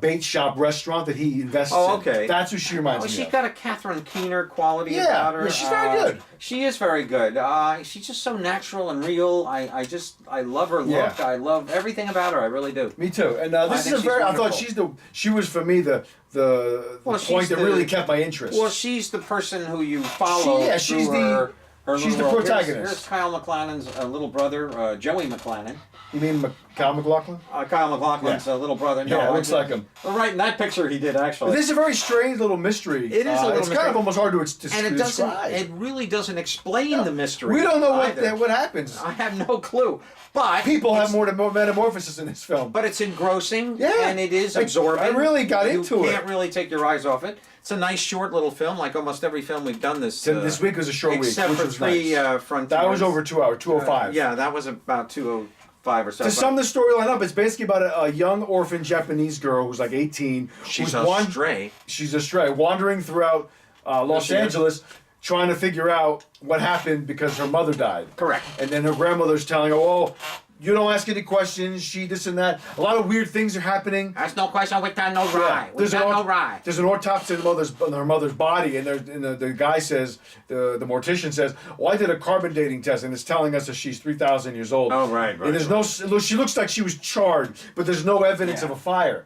bait shop restaurant that he invests Oh, in. okay. That's who she reminds Oh, me she's of. got a Catherine Keener quality Yeah, about her. yeah, she's very good. She is very good. She's just so natural and real. I love her look. Yeah. I love everything about her. I really do. Me too. And I this is think a she's very. I thought wonderful. she was for me the Well, point she's that the- really kept my interest. Well, she's the person who you follow. She's through her she's little the world. protagonist. Here's Kyle MacLachlan's little brother, Joey McLachlan. You mean Kyle MacLachlan? Kyle MacLachlan's little brother. No, Yeah, it looks like him. Well, right in that picture he did actually. This is a very strange little mystery. It is a little It's kind mystery. of almost hard to and it doesn't. describe. It really doesn't explain the mystery. We don't know either. what happens. I have no clue. But People have it's- more metamorphosis in this film. But it's engrossing. Yeah. And it is Like, absorbing. I really got into You it. can't really take your eyes off it. It's a nice short little film, like almost every film we've done this. This week was a short week, except which for was 3 nice. Frontiers. That was over 2 hours, 2:05. Yeah, that was about 2:05 or so. To but sum the storyline up, it's basically about a young orphan Japanese girl who's like 18. she's who's a stray. She's a stray, wandering throughout Los she is. Angeles, trying to figure out what happened because her mother died. Correct. And then her grandmother's telling her, "Oh, you don't ask any questions. She this and that. A lot of weird things are happening." That's no question. We got no right. We There's got an no aut- right. There's an autopsy on her mother's body, and the guy says, the mortician says, "Well, I did a carbon dating test, and it's telling us that she's 3,000 years old." Oh, right. And there's no. She looks like she was charred, but there's no evidence Yeah. of a fire.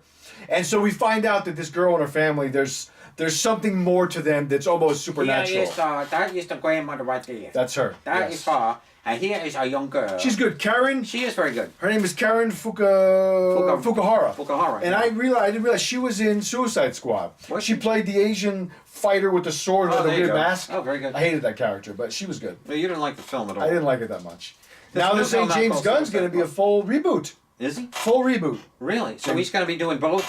And so we find out that this girl and her family, there's something more to them that's almost supernatural. That is the grandmother right there. That's her. That yes. is her. And here is a young girl. She's good. Karen. She is very good. Her name is Karen Fukuhara. Fukuhara, And yeah. I didn't realize she was in Suicide Squad. Was She she? played the Asian fighter with the sword Oh, with the there you weird go. mask. Oh, very good. I hated that character, but she was good. Well, you didn't like the film at all. I didn't like it that much. There's Now no they're saying film out James called Gunn's Suicide going to be a Squad. full reboot. Is he? Full reboot. Really? So And- he's going to be doing both.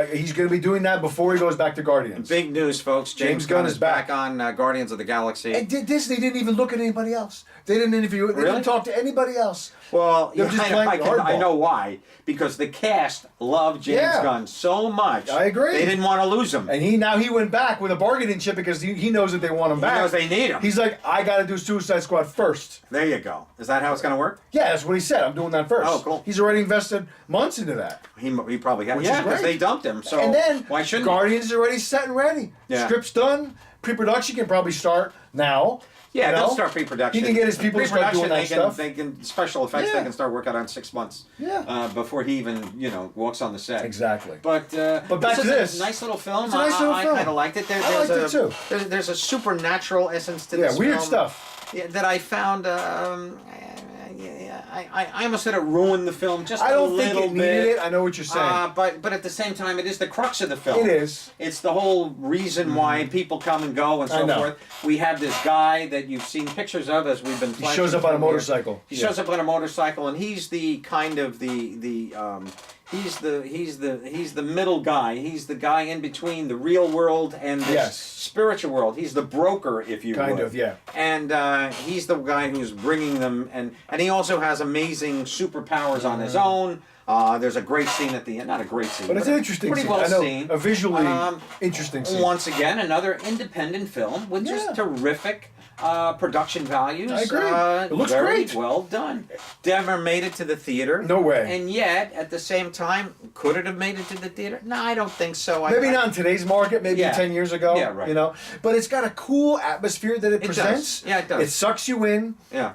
He's going to be doing that before he goes back to Guardians. Big news, folks. James Gunn is back on Guardians of the Galaxy. And Disney didn't even look at anybody else. They didn't interview. They Really? didn't talk to anybody else. Well, They're just I, playing I hardball. know why. Because the cast loved James Yeah. Gunn so much. I agree. They didn't want to lose him. And he went back with a bargaining chip because he knows that they want him back. knows they need him. He's like, I got to do Suicide Squad first. There you go. Is that how it's going to work? Yeah, that's what he said. I'm doing that first. Oh, cool. He's already invested months into that. He probably has. Which Yeah, is because great. they dumped him. So And then why shouldn't he? Guardians is already set and ready. Yeah. Script's done. Pre-production can probably start now. Yeah, you know? they'll start pre-production. He can get his people to start doing that stuff. They can special effects. Yeah. They can start working on 6 months. Yeah. Before he even walks on the set. Exactly. But back to is this. A nice little film. It's a nice little film. I kind of liked it. I liked it too. There's a supernatural essence to Yeah, this weird film. stuff. Yeah, that I found. I almost said it ruined the film just I a don't think little it bit. needed it. I know what you're saying. But at the same time, it is the crux of the film. It is. It's the whole reason why people come and go and I so know. forth. We have this guy that you've seen pictures of as we've been. He shows up on a motorcycle. He shows up on a motorcycle, and he's the kind of He's the middle guy. He's the guy in between the real world and the Yes. spiritual world. He's the broker, if you Kind would. of, yeah. And he's the guy who's bringing them, and he also has amazing superpowers on his own. There's a great scene at the end. Not a great scene, But it's an interesting pretty scene. well I know, seen. a visually interesting scene. Once again, another independent film with just Yeah. terrific production values. I agree. It looks very great. well done. Never made it to the theater. No way. And yet, at the same time, could it have made it to the theater? No, I don't think so. Maybe not in today's market, maybe Yeah. 10 years ago. Yeah, right. You know, but it's got a cool atmosphere that it It does. presents. Yeah, it does. It sucks you in. Yeah,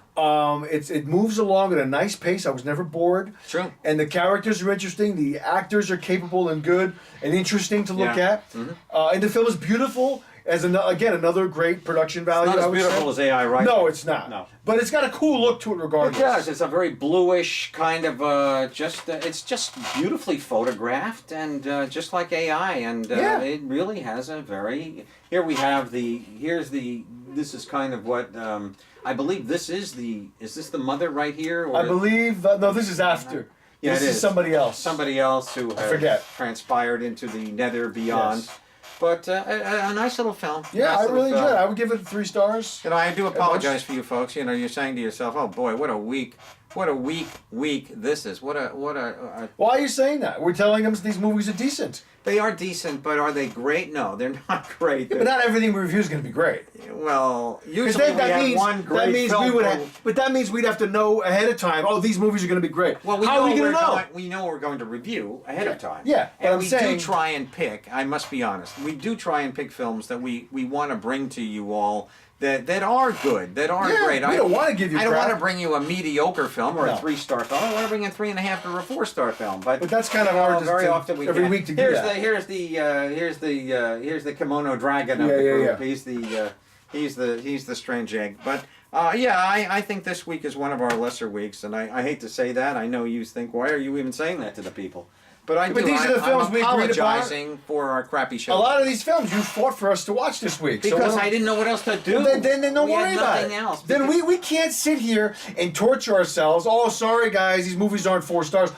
It moves along at a nice pace. I was never bored. true. And the characters are interesting. The actors are capable and good and interesting to look Yeah. at. And the film is beautiful. As again, another great production value. Not I as would beautiful say. as AI, right? No, it's not. No. But it's got a cool look to it, It regardless. does. It's a very bluish kind of it's just beautifully photographed and just like AI, and Yeah. it really has a very. Here we have this is kind of what I believe this is the. Is this the mother right here? Or I believe. No, this is after. Yeah, this it is is. somebody else. Somebody else who has forget. transpired into the nether beyond. Yes. But a nice little film. Yeah, Nice I little really film. enjoyed it. I would give it 3 stars. You know, I do once- apologize for you folks. You know, you're saying to yourself, "Oh boy, what a week this is. What a Why are you saying that? We're telling them these movies are decent. They are decent, but are they great? No, they're not great. But not everything we review is going to be great. Well, Because usually then we that have means one great that means film we would per- have, but that means we'd have to know ahead of time. Oh, these movies are going to be great. Well, we How know are we we're going to know? we know we're going to review ahead of time. Yeah, but and I'm we saying- do try and pick. I must be honest. We do try and pick films that we want to bring to you all that are good, that are Yeah, great. we don't want to give you I don't crap. want to bring you a mediocre film or No. a 3-star film. I want to bring you a 3.5 or a 4-star film. But But that's kind of hard very to, often we every can. week to do here's that. Here's the kimono dragon of Yeah, the yeah, group. yeah. He's the strange egg. But I think this week is one of our lesser weeks, and I hate to say that. I know you think, why are you even saying that to the people? But I But do. these are the films I'm we agreed upon. apologizing for our crappy show. A lot of these films you fought for us to watch this week. So because what- I didn't know what else to do. Then don't We had worry about nothing it. else. Then because- we can't sit here and torture ourselves. Oh, sorry guys, these movies aren't 4 stars.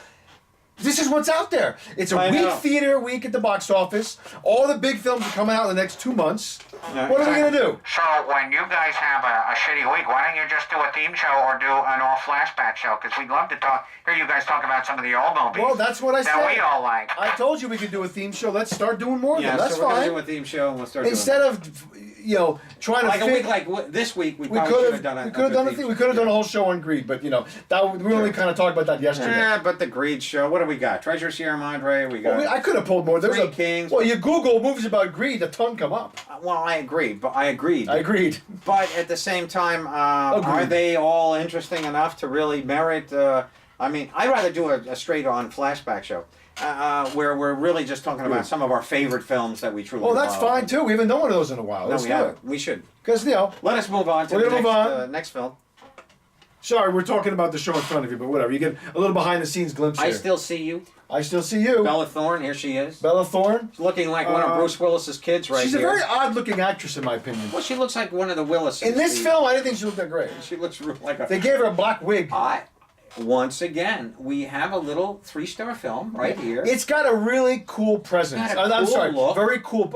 This is what's out there. It's a I weak know. theater week at the box office. All the big films are coming out in the next 2 months. Yeah, What are we exactly. gonna do? So when you guys have a shitty week, why don't you just do a theme show or do an all flashback show? Because we'd love to hear you guys talk about some of the old movies Well, that's what I that we said. all like. I told you we could do a theme show. Let's start doing more of Yeah, them. That's so we're fine. gonna do a theme show and we'll start Instead of trying to like a fit, week like this week. We we probably could should have done a we could have done a theme thing. We show. could have done a whole show on greed, but we only kind of talked about that yesterday. Yeah, but the Greed show. What do we got? Treasure Sierra Madre. We got. I could have pulled more. There's Three a Kings. Well, you Google movies about greed, a ton come up. Well, I agree, but I agreed. I agreed. But at the same time, are Agreed. they all interesting enough to really merit? I mean, I'd rather do a straight-on flashback show where we're really just talking about some of our favorite films that we truly Well, that's love. fine too. We haven't done one of those in a while. No, Let's we do it. haven't. We should. Because Let us move on to We're the gonna next, move on. Next film. sorry, we're talking about the show in front of you, but whatever. You get a little behind the scenes glimpse I here. Still See You. I still see you, Bella Thorne, here she is. Bella Thorne. Looking like one of Bruce Willis's kids right She's here. a very odd-looking actress, in my opinion. Well, she looks like one of the Willises. In this film, I didn't think she looked that great. She looks like a... They gave her a black wig. Once again, we have a little 3-star film right here. It's got a really cool presence. It's got a I'm cool sorry, look. very cool.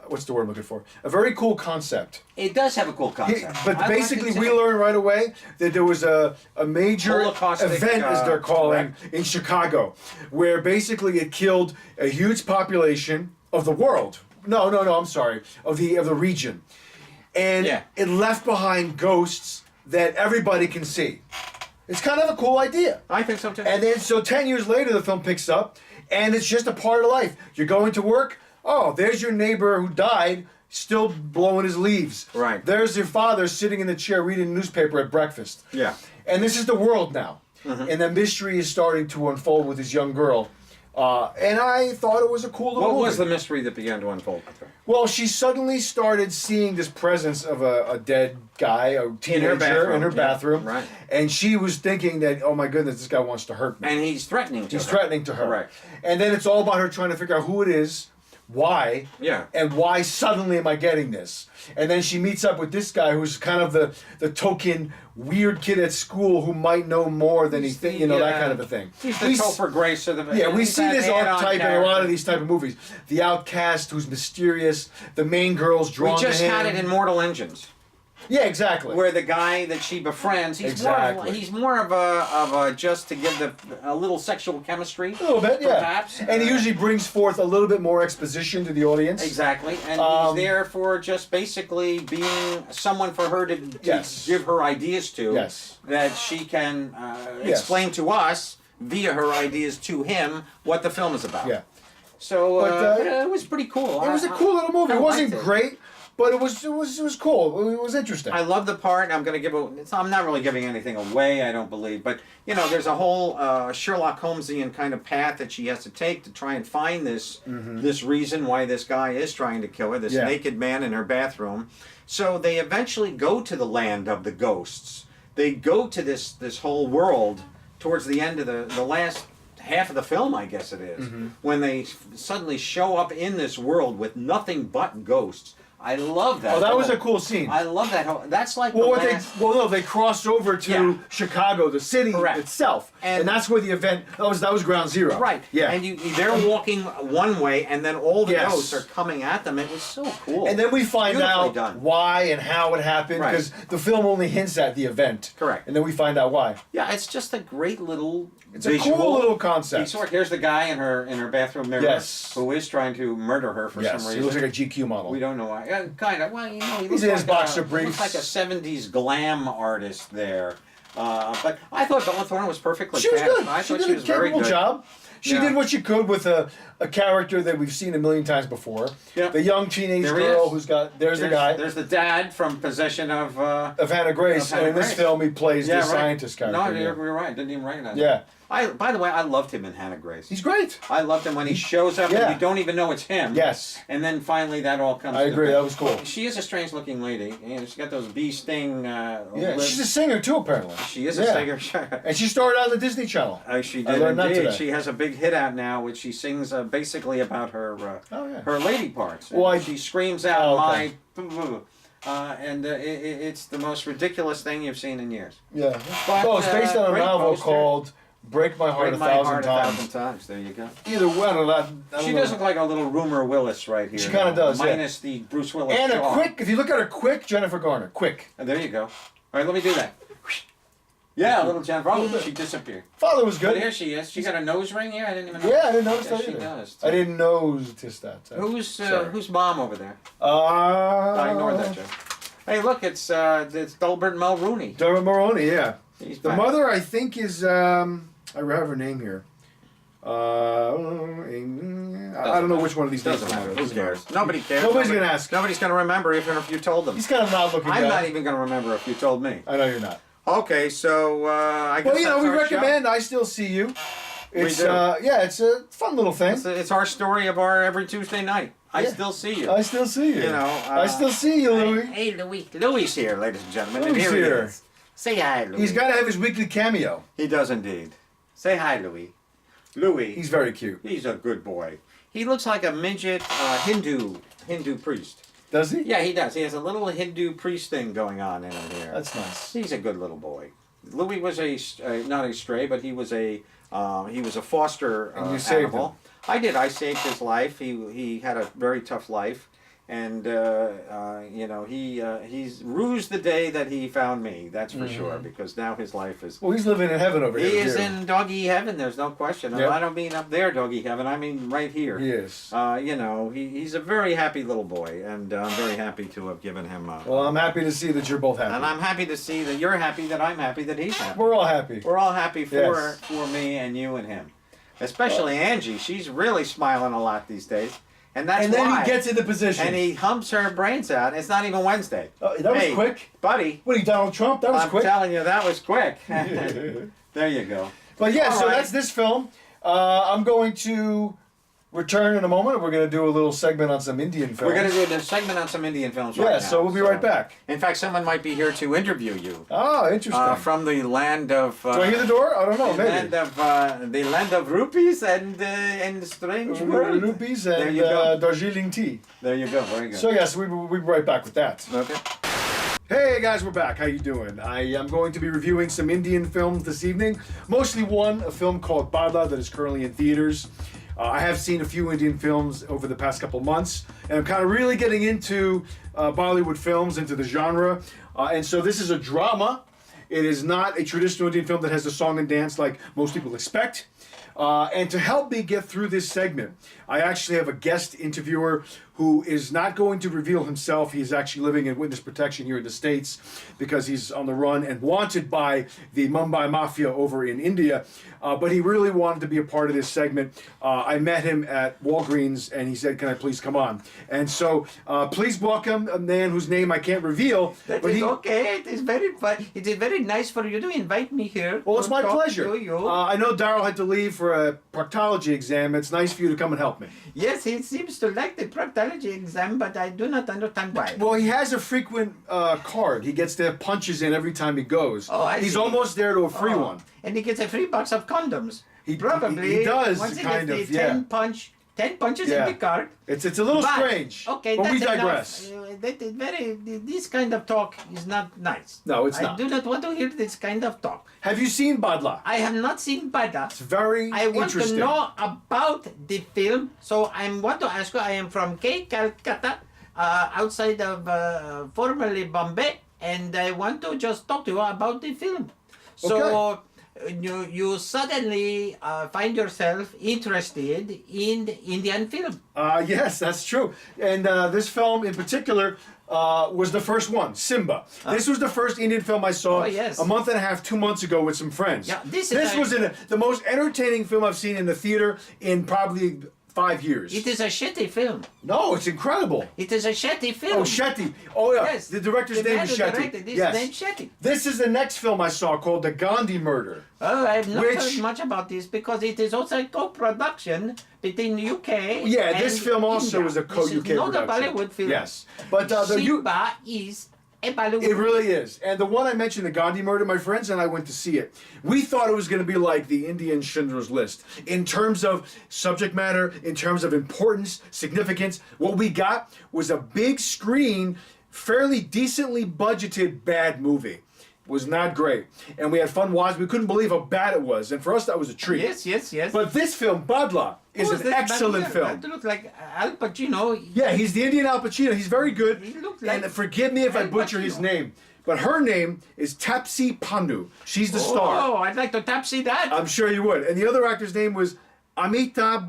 What's the word I'm looking for? A very cool concept. It does have a cool concept. But I like basically, it too. we learned right away that there was a major Holocaustic, event, as they're calling, correct. in Chicago, where basically it killed a huge population of the world. No, I'm sorry, of the region, and Yeah. it left behind ghosts that everybody can see. It's kind of a cool idea. I think so too. And then, so 10 years later, the film picks up, and it's just a part of life. You're going to work. Oh, there's your neighbor who died, still blowing his leaves. Right. There's your father sitting in the chair reading the newspaper at breakfast. Yeah. And this is the world now. And the mystery is starting to unfold with this young girl. And I thought it was a cool little What movie. was the mystery that began to unfold with her? Well, she suddenly started seeing this presence of a dead guy, a teenager, in her bathroom. Yeah, right. And she was thinking that, oh my goodness, this guy wants to hurt me. And he's threatening to He's her. threatening to her. Correct. And then it's all about her trying to figure out who it is, why? Yeah. And why suddenly am I getting this? And then she meets up with this guy who's kind of the token weird kid at school who might know more than he thinks, that kind of a thing. He's the Topher Grace of the. Yeah, we he's see that this add-on archetype in a lot character. of these type of movies. The outcast who's mysterious, the main girl's drawn We just to him. had it in Mortal Engines, Yeah, exactly. where the guy that she befriends, he's Exactly. more of a just to give a little sexual chemistry. A little bit, yeah. Perhaps. And he usually brings forth a little bit more exposition to the audience. Exactly, and Um, he's there for just basically being someone for her to Yes. give her ideas to. Yes. That she can Yes. explain to us via her ideas to him what the film is about. Yeah. So But, it was pretty cool. It was a cool little movie. I It wasn't liked it. great, but it was cool. It was interesting. I love the part. I'm going to give I'm not really giving anything away, I don't believe, but there's a whole Sherlock Holmesian kind of path that she has to take to try and find this reason why this guy is trying to kill her. This Yeah. naked man in her bathroom. So they eventually go to the land of the ghosts. They go to this whole world towards the end of the last half of the film, I guess it is, when they suddenly show up in this world with nothing but ghosts. I love that. Oh, that was whole- a cool scene. I love that whole. That's like Well, the last. they cross over to Yeah. Chicago, the city Correct. itself, and And- that's where the event. That was ground zero. Right. Yeah. And they're walking one way, and then all the Yes. ghosts are coming at them. It was so cool. And then we find Beautifully out done. why and how it happened Right. because the film only hints at the event. Correct. And then we find out why. Yeah, it's just a great little. It's visual a cool little concept. Here's the guy in her bathroom mirror. Yes. Who is trying to murder her for some Yes, reason. he looks like a GQ model. We don't know why. Yeah, kind of. Well, he He's looks in his like boxer looks briefs. like a '70s glam artist there. But I thought Bella Thorne was perfectly She was cast. good. I She thought did she a was very capable good. job. She Yeah. did what she could with a character that we've seen a million times before. Yep. The young teenage There he girl is. who's got. There's the guy. There's the dad from Possession of. Of Hannah Grace. Of Hannah and in this Grace. film, he plays the right. scientist character. No, yeah. you're right. Didn't even recognize him. Yeah. By the way, I loved him in Hannah Grace. He's great. I loved him when he shows up Yeah. and you don't even know it's him. Yes. And then finally that all comes. I to agree, the- that was cool. She is a strange looking lady. She's got those bee sting. Yeah. lips. She's a singer too, apparently. She is a Yeah. singer. And she started on the Disney Channel. She I did learned that indeed. today. She has a big hit out now, which she sings basically about her Oh, yeah. her lady parts. Well, She screams out Oh, okay. it's the most ridiculous thing you've seen in years. Yeah. But, Oh, it's based on a great novel poster. called Break My Heart Break a my Thousand heart Times. 1,000 times. There you go. Either way, I don't She know. does look like a little Rumor Willis right here. She kinda does, yeah. Minus the Bruce Willis And jaw. if you look at her quick, Jennifer Garner. Quick. And there you go. All right, let me do that. Yeah, a little Jennifer. Oh, she disappeared. Father was But good. here she is. She got a nose ring here. I didn't even know. Yeah, I didn't notice Yes, that she either. does. I didn't notice that. Sorry. Who's mom over there? I ignored that, Joe. Hey, look, it's Delbert Mulrooney. Dara Maroney, yeah. He's The back. mother, I think, is I have her name here. I don't know which one of these Doesn't names matter. it Who is. cares? Nobody cares. Nobody's gonna ask. Nobody's gonna remember even if you told them. He's kind of an odd-looking guy. I'm not even gonna remember if you told me. I know you're not. Okay, so I guess Well, that's we our recommend I Still See You. It's do. yeah, it's a fun little thing. It's our story of our every Tuesday night. I Yeah. still see you. I still see you. You know, I still see you, Louis. Hey, Louis. Louis here, ladies and gentlemen. and Louis here he here. is. Say hi, Louis. He's got to have his weekly cameo. He does indeed. Say hi, Louis. Louis. He's very cute. He's a good boy. He looks like a midget Hindu priest. Does he? Yeah, he does. He has a little Hindu priest thing going on in him here. That's nice. He's a good little boy. Louis was not a stray, but he was a foster And you saved animal. I did. I saved his life. He had a very tough life, and he's rused the day that he found me. That's for sure, because now his life is. Well, he's living in heaven over He here. is too. in doggy heaven. There's no question. Yep. I don't mean up there doggy heaven. I mean right here. He is. He's a very happy little boy, and I'm very happy to have given him. Well, I'm happy to see that you're both happy. And I'm happy to see that you're happy, that I'm happy, that he's happy. We're all happy. We're all happy Yes. for me and you and him. Especially Angie. She's really smiling a lot these days. And that's And then why. he gets into position. And he humps her brains out. It's not even Wednesday. That was Hey, quick. Buddy, What are you, Donald Trump? That was I'm quick. telling you, that was quick. There you go. But yeah, All so right. that's this film. I'm going to return in a moment. We're going to do a little segment on some Indian films. We're going to do a segment on some Indian films right now. Yeah, so we'll be right back. In fact, someone might be here to interview you. Oh, interesting. From the land of... Do I hear the door? I don't know, maybe. The land of rupees and strange world. Rupees There and you go. Darjeeling tea. There you go. Very good. So yes, we'll be right back with that. Okay. Hey guys, we're back. How you doing? I am going to be reviewing some Indian films this evening. Mostly one, a film called Badla that is currently in theaters. I have seen a few Indian films over the past couple months, and I'm kind of really getting into Bollywood films, into the genre. And so this is a drama. It is not a traditional Indian film that has a song and dance like most people expect. And to help me get through this segment, I actually have a guest interviewer who is not going to reveal himself. He's actually living in witness protection here in the States because he's on the run and wanted by the Mumbai Mafia over in India. But he really wanted to be a part of this segment. I met him at Walgreens and he said, "Can I please come on?" And so please welcome a man whose name I can't reveal. That but is okay. It is very fun. It is very nice for you to invite me here. Well, it's to my talk pleasure. to you. I know Daryl had to leave for a proctology exam. It's nice for you to come and help me. Yes, he seems to like the proctology exam, but I do not understand why. Well, he has a frequent card. He gets to have punches in every time he goes. Oh, I He's see. almost there to a free Oh, one. And he gets a free box of condoms. He Probably. does, Once he kind gets of, the yeah. 10 punches Yeah. in the card. It's a little But, strange. Okay, but we that's digress. enough. That is this kind of talk is not nice. No, it's I not. do not want to hear this kind of talk. Have you seen Badla? I have not seen Badla. It's very I want to interesting. know about the film, so I want to ask you. I am from Calcutta, outside of formerly Bombay, and I want to just talk to you about the film. So you suddenly find yourself interested in the Indian film. Yes, that's true. And this film in particular was the first one, Simba. This was the first Indian film I saw Oh, yes. a month and a half, 2 months ago with some friends. Yeah, this was the most entertaining film I've seen in the theater in probably 5 years. It is a shitty film. No, it's incredible. It is a shitty film. Oh, Shetty. Oh, yeah. Yes. The director's The name man is who Shetty. directed this Yes. named Shetty. This is the next film I saw called The Gandhi Murder. Oh, I have not Which- heard much about this because it is also a co-production between UK. Yeah, and this film also India. was a co-UK This is not production. a Bollywood film. Yes. But the Simba is a Bollywood. It really is. And the one I mentioned, the Gandhi murder, my friends and I went to see it. We thought it was going to be like the Indian Schindler's List in terms of subject matter, in terms of importance, significance. What we got was a big screen, fairly decently budgeted bad movie. Was not great. And we had fun watching. We couldn't believe how bad it was. And for us, that was a treat. Yes. But this film, Badla, is Who's an this excellent man? film. It looks like Al Pacino. Yeah, he's the Indian Al Pacino. He's very good. He looks like And forgive me if I Al butcher his Pacino. name, but her name is Tapsi Pannu. She's the star. Oh, I'd like to tap see that. I'm sure you would. And the other actor's name was Amitabh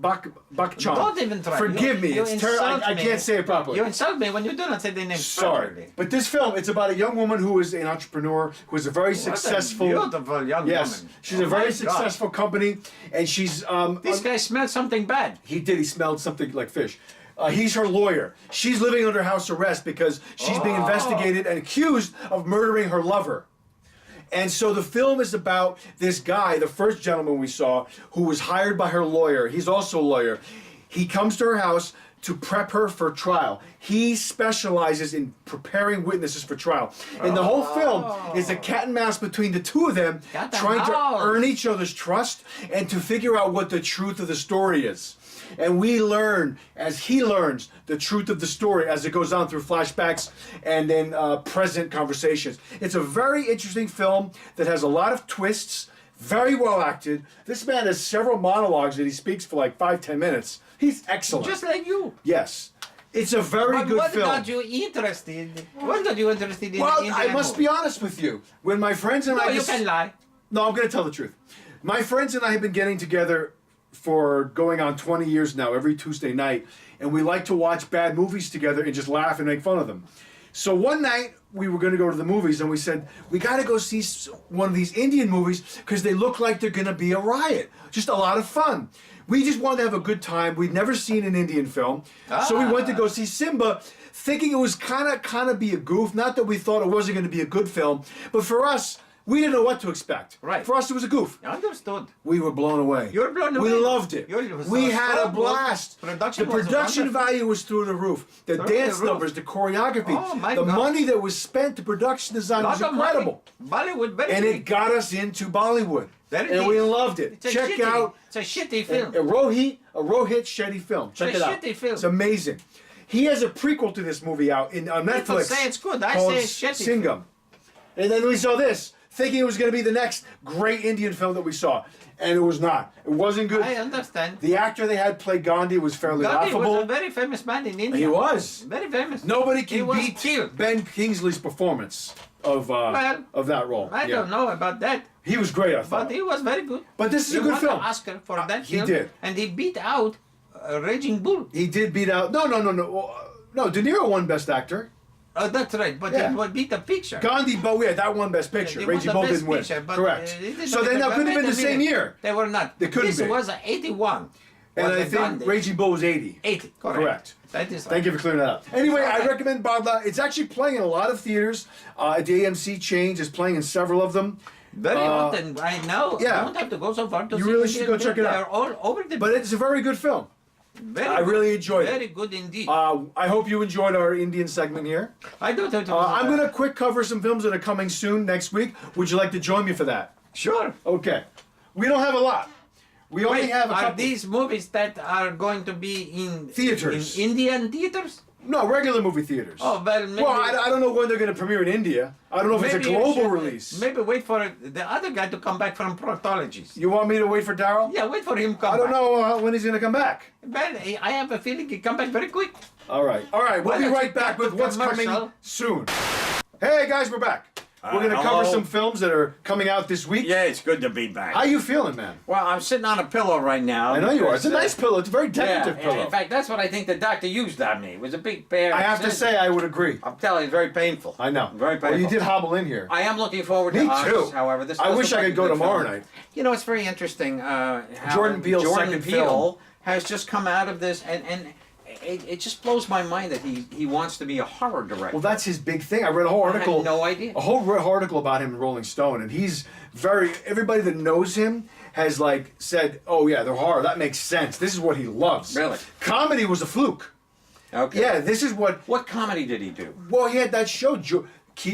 Bachchan. Don't even try. Forgive me. You It's terrible. insult I me. can't say it properly. You insult me when you do not say the name Sorry. properly. But this film, it's about a young woman who is an entrepreneur, who is a very successful. What a beautiful young Yes, woman. she's Oh a my very God. successful company, and she's This guy smells something bad. He did. He smelled something like fish. He's her lawyer. She's living under house arrest because she's being investigated and accused of murdering her lover. And so the film is about this guy, the first gentleman we saw, who was hired by her lawyer. He's also a lawyer. He comes to her house to prep her for trial. He specializes in preparing witnesses for trial. And the whole film is a cat and mouse between the two of them, Cat and trying to mouse. earn each other's trust and to figure out what the truth of the story is. And we learn, as he learns, the truth of the story as it goes on through flashbacks and then present conversations. It's a very interesting film that has a lot of twists, very well acted. This man has several monologues that he speaks for like 5-10 minutes. He's excellent. Just like you. Yes. It's a very But good what film. got you interested? What got you interested in Well, Indian I must movie? be honest with you. When my friends and No, I you just- can lie. No, I'm going to tell the truth. My friends and I have been getting together for going on 20 years now, every Tuesday night, and we like to watch bad movies together and just laugh and make fun of them. So one night, we were going to go to the movies, and we said, we got to go see one of these Indian movies because they look like they're going to be a riot. Just a lot of fun. We just wanted to have a good time. We'd never seen an Indian film. So we went to go see Simba, thinking it was kind of be a goof. Not that we thought it wasn't going to be a good film, but for us, We didn't know what to expect. Right. For us, it was a goof. Understood. We were blown away. You were blown away. We loved it. We had a blast. The production value was through the roof. The dance numbers, the choreography, the money that was spent, the production design was incredible. Bollywood, very And it got us into Bollywood. And we loved it. Check out. It's a shitty film. A Rohit Shetty film. Check it out. Shitty film. It's amazing. He has a prequel to this movie out on Netflix. People say it's good. I called say it's shitty. Singham. And then we saw this, thinking it was going to be the next great Indian film that we saw. And it was not. It wasn't good. I understand. The actor they had play Gandhi was fairly Gandhi laughable. was a very famous man in India. He was. Very famous. Nobody He can was beat killed. Ben Kingsley's performance of that role. I don't know about that. He was great, I thought. But he was very good. But this is he a good won film. The Oscar for that he film. did. And he beat out Raging Bull. He did beat out. No. No, De Niro won Best Actor. That's right. But Yeah. he beat the picture. Gandhi, that won Best Picture. He won Raging the Bull Best didn't win. Picture, but, Correct. So then that could have been the same year. They were not. They couldn't this be. was 81. And Was I the think Gandhi. Raging Bull was 80. 80. Correct. That is right. Thank you for clearing that up. Anyway, It's I okay. recommend Badla. It's actually playing in a lot of theaters. The AMC chain is playing in several of them. Very often right now. yeah. You don't have to go so far to You see really Indian should go check it films. out. They're all over the But it's a very good film. very I good. really enjoyed it. Very good indeed. I hope you enjoyed our Indian segment here. I don't have to. I'm going to quick cover some films that are coming soon next week. Would you like to join me for that? Sure. Okay. We don't have a lot. We only Wait, have a are couple. these movies that are going to be in Theaters. in Indian theaters? No, regular movie theaters. Oh well, maybe. Well, I don't know when they're going to premiere in India. I don't know if it's a maybe you global should, release. Maybe wait for the other guy to come back from proctologies. You want me to wait for Daryl? Yeah, wait for him to come I don't back. know when he's going to come back. Well, I have a feeling he come back very quick. All right. We'll Well, be let's right get back back with to what's coming commercial. soon. Hey guys, we're back. We're going to cover hello. some films that are coming out this week. Yeah, it's good to be back. How you feeling, man? Well, I'm sitting on a pillow right now. I know you are. It's a because, nice pillow. It's a very decorative yeah, pillow. in fact, that's what I think the doctor used on me. It was a big pair. I of have to scissors. say, I would agree. I'm telling you, it's very painful. I know. Very painful. Well, you did hobble in here. I am looking forward to Me Oz, too. however. This I does wish look I like could a go good tomorrow film. night. You know, it's very interesting. How Jordan Peele's Jordan second Peele film. has just come out of this, and it just blows my mind that he wants to be a horror director. Well, that's his big thing. I read a whole I had article. no idea. A whole article about him in Rolling Stone, and he's everybody that knows him has like said, "Oh yeah, the horror that makes sense. This is what he loves." Really? Comedy was a fluke. Okay. Yeah, this is what. What comedy did he do? Well, he had that show.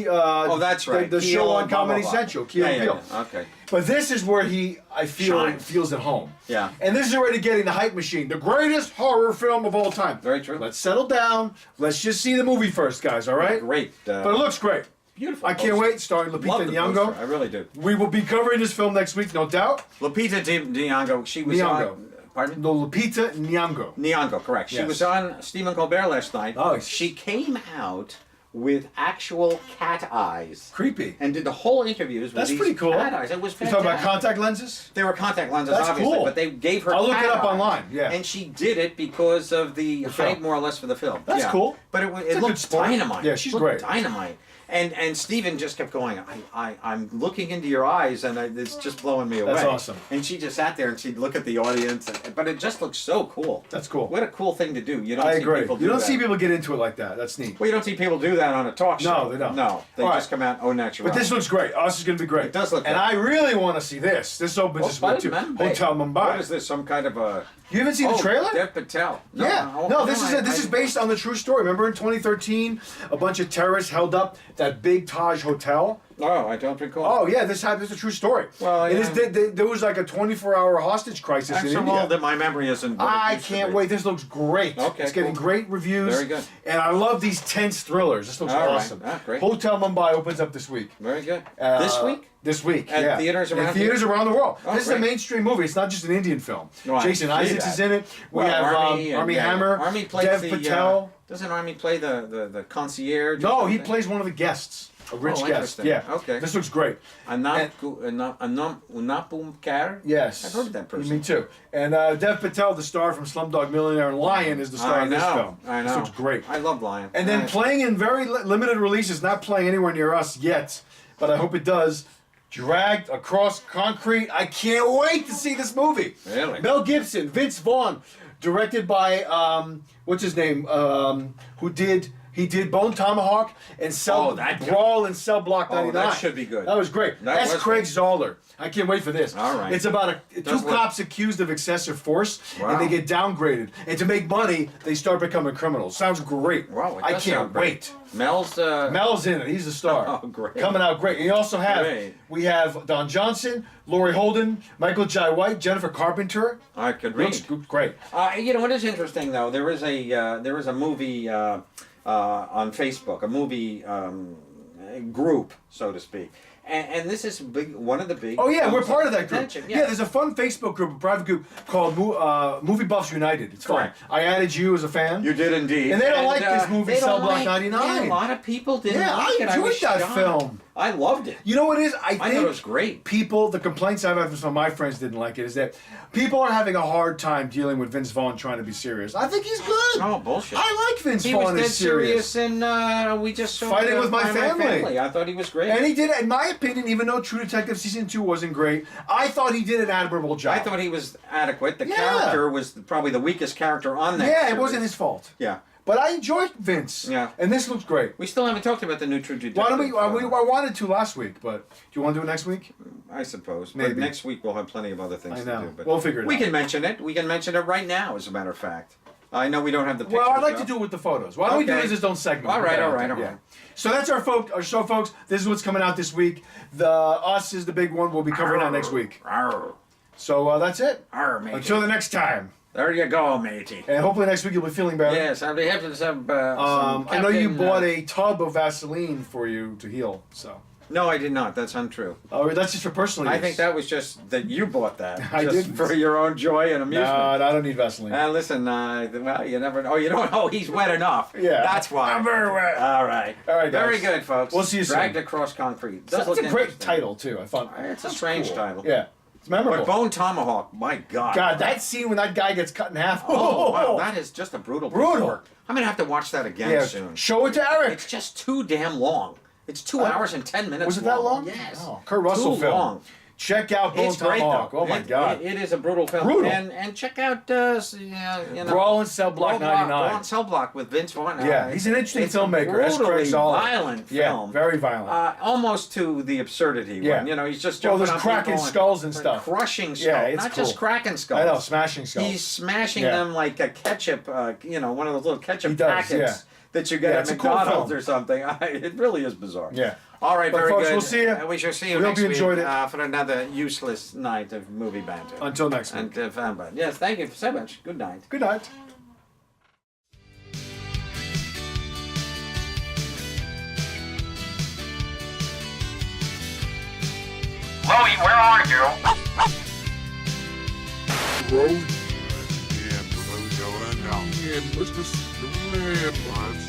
Oh, that's right. The Keel, show on blah, blah, Comedy blah. Central. Keel and Peele. Yeah. Okay. But this is where I feel Shines. feels at home. Yeah. And this is already getting the hype machine. The greatest horror film of all time. Very true. Let's settle down. Let's just see the movie first, guys. All right. Great. But it looks great. Beautiful. I can't poster. wait. Starring Love Lupita the Nyong'o. poster. I really do. We will be covering this film next week, no doubt. Lupita Nyong'o. She was Nyong'o. on. Pardon? No, Lupita Nyong'o. Nyong'o, correct. She Yes. was on Stephen Colbert last night. Oh, she came out with actual cat eyes Creepy. and did the whole interviews with That's these pretty cool. cat eyes. It was You fantastic. talking about contact lenses? They were contact lenses, That's obviously, cool. but they gave her. I'll look cat it up eyes. online, yeah. And she did it because of the hype, film. more or less, for the film. That's Yeah. cool. But It's a it good looked sport. dynamite. Yeah, she's It looked great. Dynamite. And Steven just kept going, I'm looking into your eyes, and it's just blowing me away. That's awesome. And she just sat there and she'd look at the audience, but it just looked so cool. That's cool. What a cool thing to do. You don't I see agree. people do You don't that. see people get into it like that. That's neat. Well, you don't see people do that on a talk show. No, they don't. No, they All just right. come out au naturel. But this looks great. Us is going to be great. It does look And good. I really want to see this. This opens this week too. Hotel Mumbai. What is this? Some kind of a... You haven't seen the trailer? Dev Patel. No, this is based on the true story. Remember in 2013, a bunch of terrorists held up that big Taj hotel. Oh, I don't recall. Oh yeah, this happened. It's a true story. Well, It yeah. is, there was like a 24-hour hostage crisis I'm in so India. old that my memory isn't. what it I used to can't be. wait. This looks great. Okay, it's getting cool. great reviews. Very good. And I love these tense thrillers. This looks All right. awesome. Ah, great. Hotel Mumbai opens up this week. Very good. This week? This week, At yeah. theaters In around theaters here? around the world. Oh, This is a great. mainstream movie. It's not just an Indian film. No, I Jason see Isaacs that. is in it. We Well, have Army, Army and, Hammer. Army plays Dev the, Patel. Doesn't Army play the concierge? or No, he something? plays one of the guests. A rich Oh, guest. interesting. Yeah. Okay. This looks great. Unapum Kar? Yes. I've heard of that person. Me too. And Dev Patel, the star from Slumdog Millionaire and Lion, is the star I of this know. film. I know. This looks great. I love Lion. And then Right. playing in very limited releases, not playing anywhere near us yet, but I hope it does. Dragged Across Concrete. I can't wait to see this movie. Really? Mel Gibson, Vince Vaughn, directed by what's his name? Who did He did Bone Tomahawk and Cell Oh, that- Brawl in Cell Block Oh, 99. that should be good. That was great. That That's was Craig Zoller. I can't wait for this. All right. It's about two Does look- cops accused of excessive force, Wow. and they get downgraded. And to make money, they start becoming criminals. Sounds great. Wow, it I does can't sound great. wait. Mel's. Mel's in it. He's the star. Oh, great. Coming out great. And you also have Great. we have Don Johnson, Laurie Holden, Michael Jai White, Jennifer Carpenter. I could Looks read. great. You know what is interesting though? There is a movie on Facebook, a movie group, so to speak, and this is one of the big. Oh yeah, we're films part of that group. contention. Yeah. there's a fun Facebook group, a private group called Movie Buffs United. It's Correct. fun. I added you as a fan. You did indeed. And they don't like this movie, they don't Cell Block like- 99. Yeah, a lot of people didn't Yeah, like I it. enjoyed was that shocked. film. I loved it. You know what it is? I thought think it was great. people, the complaints I've had from some of my friends didn't like it, is that people are having a hard time dealing with Vince Vaughn trying to be serious. I think he's good. Oh, bullshit. I like Vince He Vaughn was dead as serious. serious in We Just Saw Fighting with My Find Family. I thought he was great. And he did, in my opinion, even though True Detective Season 2 wasn't great, I thought he did an admirable job. I thought he was adequate. The Yeah. character was probably the weakest character on that. Yeah, it series. wasn't his fault. Yeah. But I enjoyed Vince. Yeah. And this looks great. We still haven't talked about the new True Detective. Why don't I wanted to last week, but do you want to do it next week? I suppose. Maybe. But next week we'll have plenty of other things I know. to do. But We'll figure it we out. can mention it. We can mention it right now, as a matter of fact. I know we don't have the pictures. Well, I'd like though. to do it with the photos. Why don't we do Okay. this as its own segment? All right, Yeah. all right. Yeah. So that's our show, folks. This is what's coming out this week. The Us is the big one. We'll be covering that next week. Arr, So that's it. arr, matey. Until the next time. There you go, matey. And hopefully next week you'll be feeling better. Yes, I'll be having some. I know you bought a tub of Vaseline for you to heal. So. No, I did not. That's untrue. Oh, that's just for personal use. I think that was just that you bought that. I just didn't. for your own joy and No, amusement. I don't need Vaseline. Listen, well, you never know. You don't know. He's wet enough. Yeah. That's why. I'm very wet. All right. All right, guys. Very good, folks. We'll see you soon. Dragged across concrete. Does That's look a great interesting. title too. I thought It's a that's strange cool. title. Yeah, it's memorable. But Bone Tomahawk, my God. God, that scene when that guy gets cut in half. Oh, wow, that is just a brutal piece of Brutal. work. I'm going to have to watch that again yeah. soon. Show it to Eric. It's just too damn long. It's 2 hours and 10 minutes Was it that long? Yes. Oh, Kurt Russell Too film. long. Check out Bone It's great, Tomahawk. though. Oh my God. It is a brutal film. Brutal. And check out, you know, Brawl in Cell Block 99. Brawl in Cell Block with Vince Vaughn. Yeah, he's an interesting it's filmmaker. That's brutally Craig Zoller. violent Yeah, film. very violent. Almost to the absurdity. Yeah. When, you know, he's just Well, jumping there's on cracking people skulls and stuff. Crushing skulls. Yeah, it's Not cool. just cracking skulls. I know, smashing skulls. He's smashing Yeah. them like a ketchup, you know, one of those little ketchup He does, packets yeah. that you get Yeah, at it's a cool McDonald's film. or something. It really is bizarre. Yeah. All right, But very folks, good. we'll see you. We shall see you We hope next you week enjoyed it. For another useless night of movie banter. Until next week. And fun. Yes, thank you so much. Good night. Good night. Louie, where are you? Road. Yeah, we're going down. Yeah, Mr. Slam.